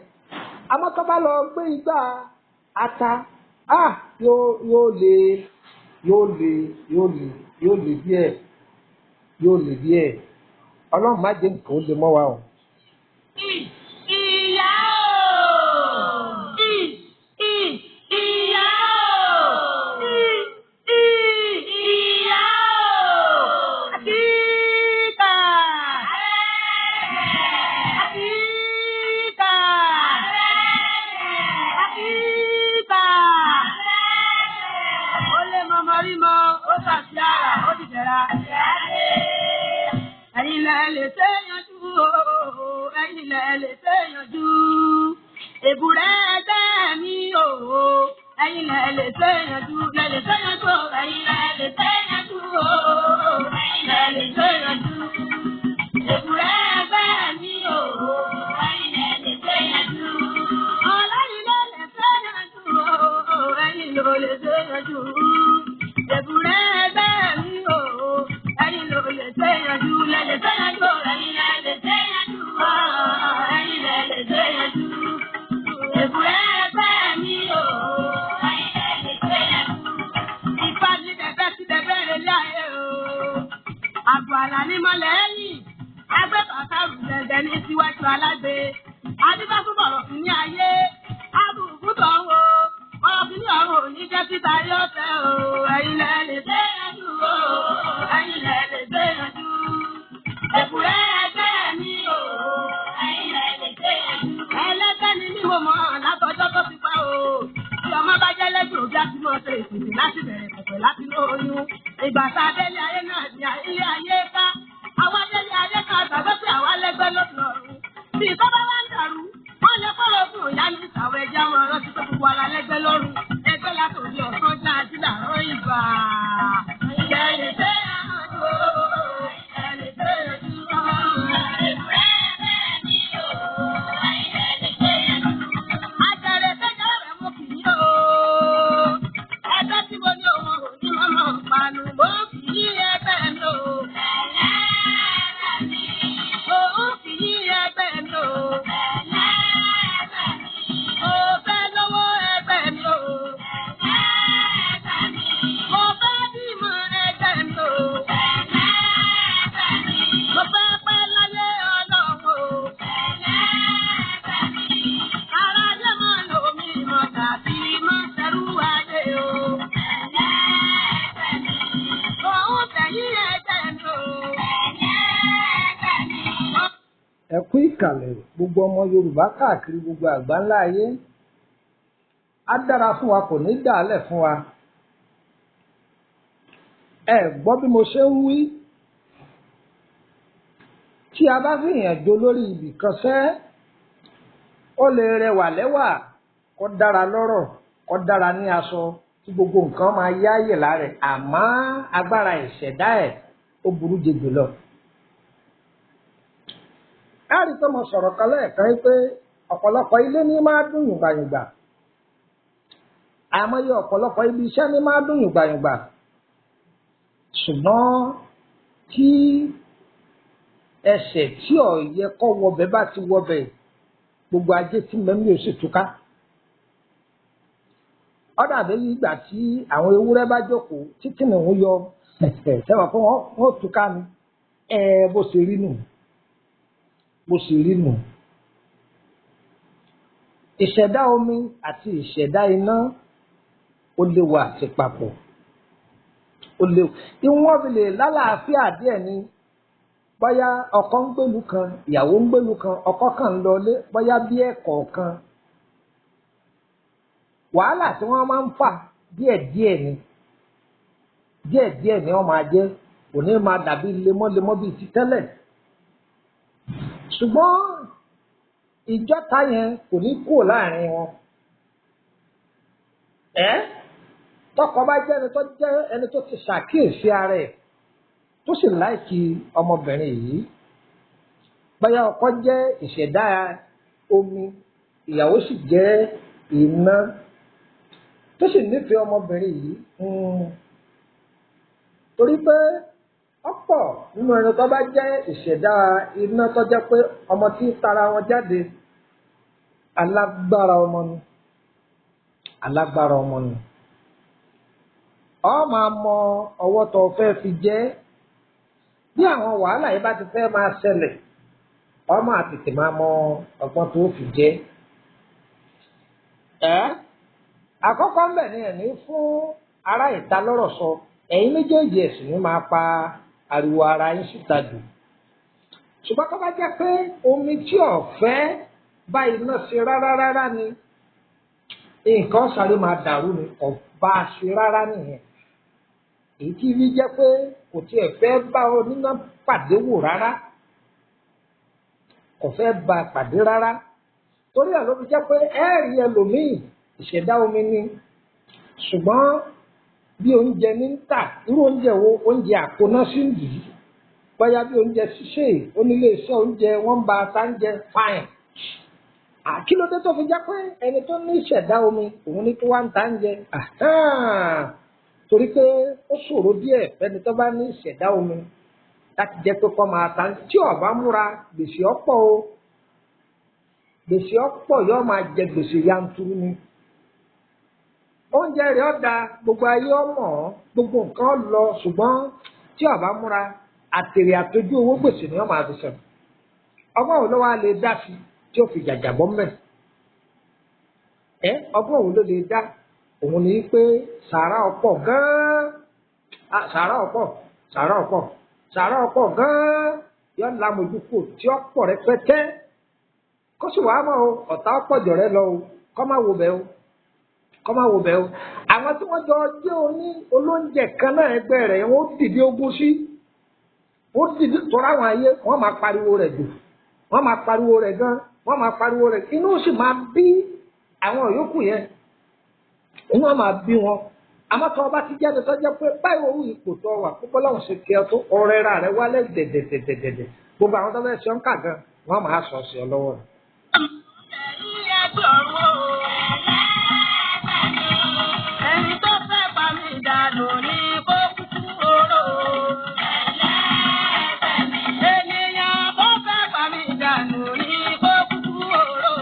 àmọ́ tó bá lọ gbé igbá ata yóò le díẹ̀ ọlọ́run má jẹ́ nǹkan ó lè mọ́ wa o. Ìyá o! Ìyá o! Ìyá o! Àkíkà! Àkíkà! Àkíkà! Ó lé mọ́mọ́ rí mọ́, ó ṣàṣìyàrá, ó dìjẹ̀ra. Ẹ̀yin lẹ lè ṣe yanjú o, ẹ̀yin lẹ lè ṣe yanjú. Èbúrẹ́ ẹgbẹ́ mi o, ẹ̀yin lẹ lè ṣe yanjú, lẹ lè ṣe yanjú o, ẹ̀yin lẹ lè ṣe yanjú o, ẹ̀yin lẹ lè ṣe yanjú. Èbúrẹ́ ẹgbẹ́ mi o, ẹ̀yin lẹ lè ṣe yanjú. Ọlọ́yin lẹ lè ṣe yanjú o, ẹ̀yin ló lè ṣe yanjú. Èbúrẹ́ ẹgbẹ́ mi o. Ẹ̀yin ló lè ṣe yanjú, lẹ lè ṣe yanjú, ẹ̀yin lẹ lè ṣe yanjú, ẹ̀yin lẹ lè ṣe yanjú. Èbúrẹ́ ẹgbẹ́ mi o, ẹ̀yin lẹ lè ṣe yanjú. Ìfà ní bẹ̀bẹ̀ sí bẹ̀bẹ̀ rẹ̀ láyé o. Àbọ̀ àlà ní mọ́lẹ̀ ẹ̀yìn, ẹgbẹ́ bàtà rù dẹ̀dẹ̀ ní síwájú alágbe. Adífá tún bọ̀rọ̀ fún ní ayé, àbùkù tọ̀ wo. Ọ̀rọ̀ fún ní ọ̀rọ̀ òní jẹ́ títa yóò tẹ̀ o, ẹ̀yin lẹ lè ṣe yanjú o. Ẹ̀yin lẹ lè ṣe yanjú. Èbúrẹ́ ẹgbẹ́ mi o. Ẹ̀yin lẹ lè ṣe yanjú. Ẹlẹ́gbẹ́ ni mí mo mọ̀ látọjọ́ tó ti pẹ́ o. Tí ọmọ bá jẹ́ lẹ́jọ́ òbí àti mọ̀ ṣe ìsìnkú láti bẹ̀rẹ̀ pẹ̀pẹ̀ láti lóyún. Ìgbà tá a délé ayé náà ní ilé ayé ká. Àwa délé ayé ká tàbí pé àwa lẹ́gbẹ́ lọ́rùn. Bí ìtọ́ bá wá ń dàrú, wọ́n lè kọ́ lóògùn ìyá ní ìsàwọ̀ ẹja wọn rántí pé gbogbo ala lẹ́gbẹ́ lọ́rùn. Ẹgbẹ́ látòrí ọ̀sán já àti làárọ̀ ìgbà. Ìyá lè ṣe yanjú o. Mo fẹ́ bí kú ìkàlẹ̀ gbogbo ọmọ Yorùbá káàkiri gbogbo àgbáńlá ayé. Á dára fún wa, kò ní dàálẹ̀ fún wa. Ẹ gbọ́ bí mo ṣe ń wí. Tí a bá fìyàn jó lórí ibì kan sẹ́, ó lè rẹwà lẹ́wà, kó dára lọ́rọ̀, kó dára ní aṣọ, tí gbogbo nǹkan máa yáyè lára ẹ̀, àmọ́ agbára ìṣẹ̀dá ẹ̀ ó burú jẹjẹ lọ. Á rí pé mo sọ̀rọ̀ kan lẹ́ẹ̀kan pé ọ̀pọ̀lọpọ̀ ilé ní máa dùn yùngbàyùngbà, àmọ́yé ọ̀pọ̀lọpọ̀ ibi iṣẹ́ ní máa dùn yùngbàyùngbà, ṣùgbọ́n tí ẹsẹ̀ tí ò yẹ kó wọbẹ̀ bá ti wọbẹ̀, gbogbo ajé tí mẹ́mí ò sì túká. Ó dàbí ìgbà tí àwọn ewúrẹ́ bá jókòó tí kìnìún yọ sẹ́wọ̀n fún wọn túká ni. Bó ṣe rí nù, bó ṣe rí nù. Ìṣẹ̀dá omi àti ìṣẹ̀dá iná ó léwu àti papọ̀, ó léwu. Ìwọ̀n fi lè lálàáfíà díẹ̀ ni bóyá ọkọ ń gbèlú kan, ìyàwó ń gbèlú kan, ọkọ kan ń lọlé, bóyá bí ẹ̀kọ̀ọ̀kan. Wàhálà tí wọ́n máa ń fà díẹ̀díẹ̀ ni, díẹ̀díẹ̀ ni wọ́n máa jẹ́, kò ní máa dàbí lemọ́lemọ́ bíi ti tẹ́lẹ̀. Ṣùgbọ́n ìjọta yẹn kò ní kúrò láàrin wọn. Tọkọ bá jẹ́ ẹni tó ti ṣàkíyèsí ara ẹ̀, tó sì láìkí ọmọbìnrin yìí, bóyá ọkọ jẹ́ ìṣẹ̀dá omi, ìyàwó sì jẹ́ iná, tó sì nífẹ̀ẹ́ ọmọbìnrin yìí, torí pé ọ̀pọ̀ nínú ẹni tó bá jẹ́ ìṣẹ̀dá iná tó jẹ́ pé ọmọ tí tara wọn jáde alágbára ọmọ ni, alágbára ọmọ ni. Ọ máa mọ ọwọ́ tó fẹ́ fi jẹ́. Bí àwọn wàhálà yìí bá ti fẹ́ máa ṣẹlẹ̀, ọ máa tètè máa mọ ọgbọ́n tó fi jẹ́. Àkọ́kọ́ ń bẹ̀ ni ẹ̀ní fún ará ìta lọ́rọ̀ sọ, ẹ̀yin méjèèjì ẹ̀sìn ní máa pa ariwo ara yín síta jù. Ṣùgbọ́n tó bá jẹ́ pé omi tí ọ̀fẹ́ bá iná ṣe rárá ni, nǹkan sáré máa dàrú ni, ọ̀bá ṣe rárá nìyẹn. Èyí tí rí jẹ́ pé kò tiẹ̀ fẹ́ bá oníná pàdé wò rárá, kò fẹ́ bá pàdé rárá. Torí ẹ̀ ló fi jẹ́ pé ẹ̀rí ẹlòmíì ìṣẹ̀dá omi ni, ṣùgbọ́n bí oúnjẹ ní ń tà, irú oúnjẹ wo, oúnjẹ àkóná sí ń dì í, bóyá bí oúnjẹ ṣíṣe onílé iṣẹ́ oúnjẹ wọ́n ń ba sáńjẹ fáìn. Kí ló dé tó fi jẹ́ pé ẹni tó ní ìṣẹ̀dá omi òun ní kí wá ń ta ń jẹ? Torí pé ó ṣòro díẹ̀ fẹ́ni tó bá ní ìṣẹ̀dá omi láti jẹ́ pé kọ́ máa ta, tí ó bá múra gbèsè ọ̀pọ̀ o, gbèsè ọ̀pọ̀ yóò máa jẹ gbèsè yanturu ni. Oúnjẹ rẹ̀ ọ̀dà, gbogbo ayé ọmọ, gbogbo nǹkan lọ, ṣùgbọ́n tí ó bá múra àtèrè àtọ́jú owó gbèsè ni wọ́n máa fi sọ̀rọ̀. Ọgbọ́n wo ló wá lè dá sí tí ó fi jàjàbọ́ mẹ́? Ọgbọ́n wo ló lè dá? Òun ni pé sàárà ọ̀pọ̀ gan-an, sàárà ọ̀pọ̀ gan-an yọ lámojúkò tí ó pọ̀ rẹpẹtẹ. Kó sì wá mọ́ o, ọ̀tá ọ̀pọ̀ jọ̀rẹ́ lọ o, kọ́ máa wo bẹ́ẹ̀ o, kọ́ máa wo bẹ́ẹ̀ o. Àwọn tí wọ́n jọ jẹ́ olóúnjẹ kan náà ẹgbẹ́ rẹ̀ wọ́n dìde ogún sí, wọ́n dìde tọ́ra àwọn ayé, wọ́n máa pariwo rẹ̀ jù, wọ́n máa pariwo rẹ̀ gan, wọ́n máa pariwo rẹ̀, inú sì máa bí àwọn yòókù yẹn, inú máa bí wọn. Àmọ́ tó ọba ti jáde tó jẹ́ pé báyìí owó ipò tó wà púpọ̀ láwọn ṣe kí ẹ tó ọrẹ́ rà rẹ wálẹ̀ dẹ̀dẹ̀dẹ̀dẹ̀dẹ̀, gbogbo àwọn tó fẹ́ ṣe ń kà gan wọ́n máa sọ sí ọ lọ́wọ́ rẹ̀. Ẹni tó fẹ́ pa mí dànù ní kó kúkú oró. Ènìyàn tó fẹ́ pa mí dànù ní kó kúkú oró.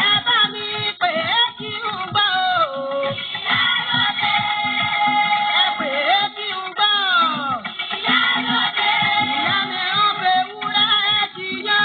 Ẹ bá mi pè é kí n gbọ́ o. Ẹ pè é kí n gbọ́. Ìyá mi ń fẹ́ wúrẹ́ ti yá.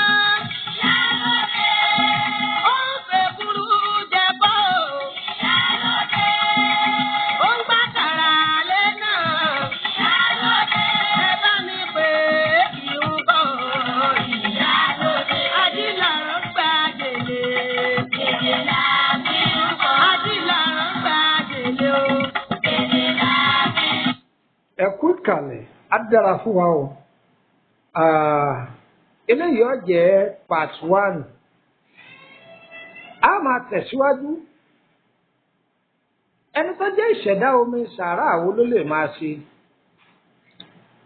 kalẹ̀ á dára fún wa o. Eléyìí ó jẹ́ part 1. A máa tẹ̀síwájú. Ẹni tó jẹ́ ìṣẹ̀dá omi sàárà wo ló lè máa ṣe?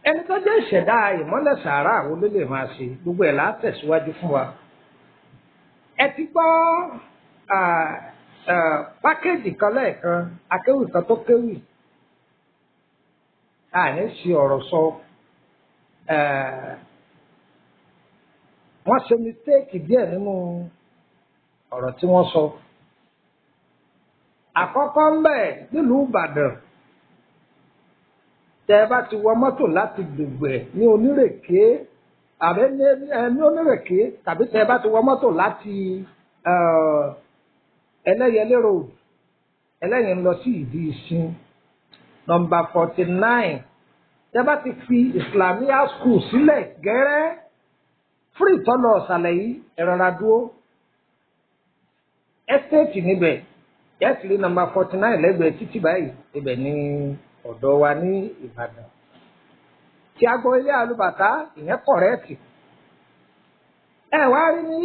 Ẹni tó jẹ́ ìṣẹ̀dá ìmọ́lẹ̀ sàárà wo ló lè máa ṣe? Gbogbo ẹ̀ la tẹ̀síwájú fún wa. Ẹ ti gbọ́ pákéjì kan lẹ́ẹ̀kan, akéwì kan tó kéwì. Àní ṣe ọ̀rọ̀ sọ. Wọ́n ṣe mistake díẹ̀ nínú ọ̀rọ̀ tí wọ́n sọ. Àkọ́kọ́ ń bẹ̀ nílùú Ìbàdàn. Tẹ́ ẹ bá ti wọ mọ́tò láti Dùgbẹ̀ ní Onírèké àbí ní Onírèké tàbí tẹ́ ẹ bá ti wọ mọ́tò láti Ẹlẹ́yẹlé road Ẹlẹ́yin lọ sí Ìdí Ìṣin nọ́mbà 49. Tẹ́ ẹ bá ti fi Islamia school sílẹ̀ gẹ́rẹ́ free tọ́lọ̀ ọ̀sàlẹ̀ yìí ẹ̀rọra dúró. Estate níbẹ̀ yẹ́sìlẹ̀ nọ́mbà 49 lẹ́gbẹ̀ẹ́ títí báyìí ibẹ̀ ní ọ̀dọ̀ wa ní Ìbàdàn. Tí a gbọ́ ilé alùbàtà ìyẹn kọ̀rẹ́ẹ̀tì. Ẹ wá rí ní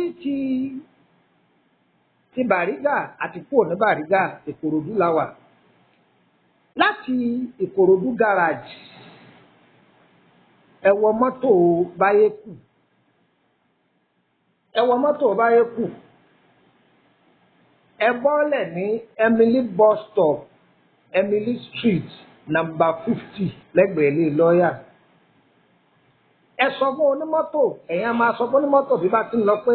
ti Bàrígà àti kúrò ní Bàrígà Ìkòròdú la wà. Láti Ìkòròdú gáràjì ẹ wọ mọ́tò Báyékù. Ẹ wọ mọ́tò Báyékù. Ẹ bọ́lẹ̀ ní Emily bus stop Emily street number 50 lẹ́gbẹ̀ẹ́ ilé lọ́ọ̀yà. Ẹ sọ fún onímọ́tò ẹ̀yin máa sọ fún onímọ́tò bí bá ti ń lọ pé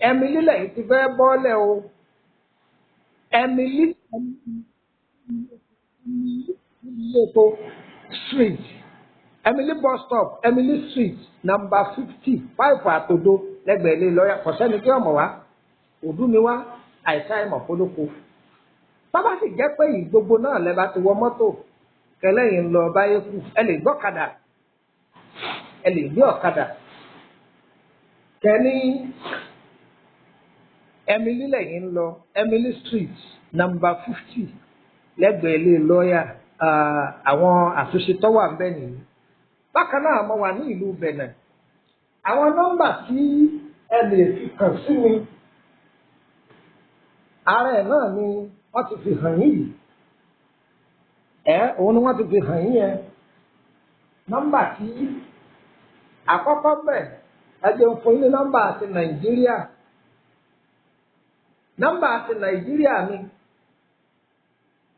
Emily lẹ́yìn ti fẹ́ bọ́lẹ̀ o. Emily street Emily bus stop Emily street number 50 5 àtòdo lẹ́gbẹ̀ẹ́ ilé lọ́ọ̀yà. Kò sẹ́ni tí ọmọ wa òdú ni wá àìsàn ìmọ̀ polóko. Bábá sì jẹ́ pé ìgbogbo náà lẹ́bà ti wọ mọ́tò kẹlẹ́yìn lọ Báyékù. Ẹ lè gbọ́kadà, ẹ lè gbé ọ̀kadà. Kẹ́ni Emily lẹ́yìn lọ Emily street number 50 lẹ́gbẹ̀ẹ́ ilé lọ́ọ̀yà. Àwọn àtúnṣe tó wà ńbẹ̀ nìyí. Bákan náà mo wà ní ìlú Bẹ̀nẹ̀. Àwọn nọ́mbà tí ẹ lè fi kàn sí mi. Ààrẹ náà ni wọ́n ti fi hàn yín yìí. Òun ni wọ́n ti fi hàn yín yẹn. Nọ́mbà tí àkọ́kọ́ bẹ̀ ẹ jẹun fún yín ní nọ́mbà àti Nàìjíríà. Nọ́mbà àti Nàìjíríà ni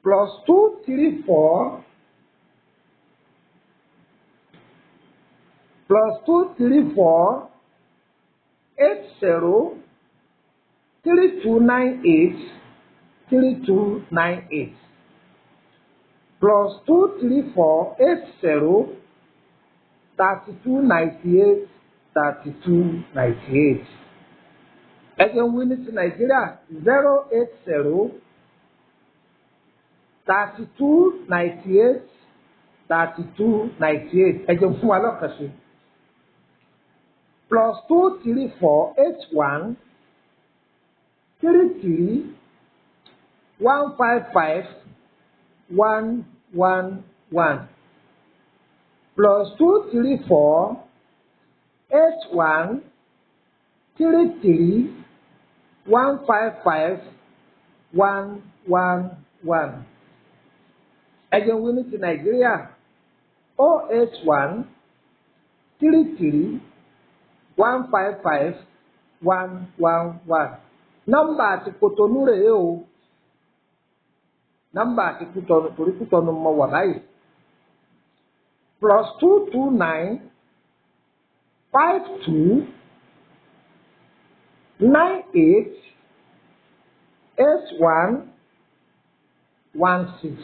+234 80 3298 3298 +234 80 3298 3298. Ẹgbẹ́ wí ní ti Nàìjíríà 080 3298 3298. Ẹgbẹ́ fún wa lọ́kànṣe +234 81 33 155 111 +234 81 33 155 111. Ẹjẹ wí ní ti Nàìjíríà 081 33 155 111. Nọ́mbà àti Kòtónú rèé o. Nọ́mbà àti Kútọ̀nù torí Kútọ̀nù mọ wà báyìí. +229 52 98 81 16.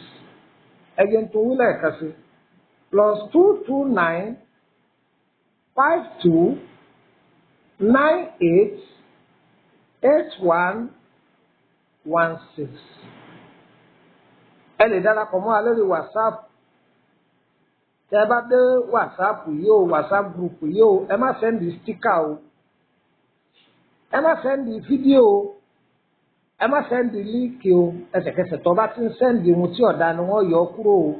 Ẹ̀jẹ̀ tó wúlẹ̀ ẹ̀ka sí +229 52 98 8116. Ẹ lè darapọ̀ mọ́ alẹ́ lórí WhatsApp. Tẹ́ ẹ bá dé WhatsApp yìí o, WhatsApp group yìí o, ẹ má sẹ́ndì sticker o, ẹ má sẹ́ndì fídíò o, ẹ má sẹ́ndì líìkì o. Ẹsẹ̀kẹsẹ̀ tó bá ti ń sẹ́ndì ohun tí ọ̀dà ni wọ́n yọ kúrò o.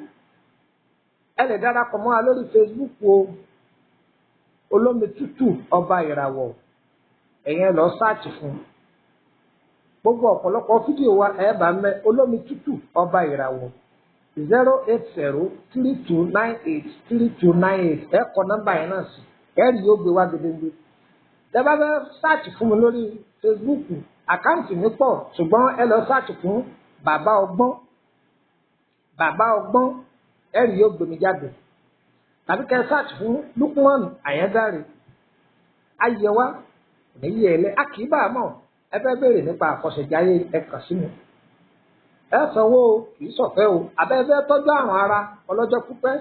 ẹ lè darapọ̀ mọ́ wa lórí Facebook o olómi tútù ọba ìràwọ̀ ẹ̀yẹn lọ sáàtì fún gbogbo ọ̀pọ̀lọpọ̀ fídíò wa ẹ̀ bá mẹ́ olómi tútù ọba ìràwọ̀ 08032983298 ẹ kọ nọ́mbà yẹn náà sí ẹ rí yóò gbé wá gbẹdẹgbẹ tẹ́ bá fẹ́ sáàtì fún mi lórí Facebook àkáǹtì mi pọ̀ ṣùgbọ́n ẹ lọ sáàtì fún bàbá ọgbọ́n ẹ rí yóò gbé mi jáde tàbí kẹ́ sáàtì fún Lukman Àyẹ́dáre ayẹwà níyẹ ẹlẹ akíbà mọ ẹ fẹ́ béèrè nípa Àkọsẹ̀jáyé ẹ kàn sí mi ẹ sanwó kì í ṣọ̀fẹ́ o abẹ́fẹ́ tọ́jú àrùn ara ọlọ́jọ́ pípẹ́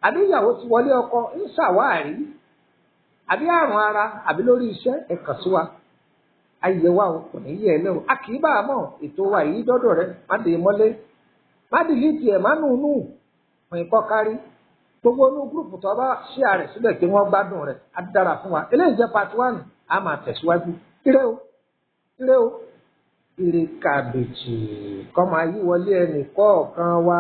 àbí ìyàwó ti wọlé ọkọ ń ṣàwárí àbí àrùn ara àbí lórí iṣẹ́ ẹ kàn sí wa ayẹwà o kò ní yẹ ẹlẹ o akíbà mọ ètò wa yìí dọ́dọ̀ rẹ má dé mọ́lé má dìlítì ẹ̀ má nùnú fún ikọ́ kárí gbogbo inú gúrùpù tó bá ṣí ààrẹ síbẹ̀ pé wọ́n gbádùn rẹ̀ á dára fún wa eléyìí jẹ́ part 1 a máa tẹ̀síwájú ire o ire kàbèjì kọ́ máa yí wọlé ẹnì kọ̀ọ̀kan wá.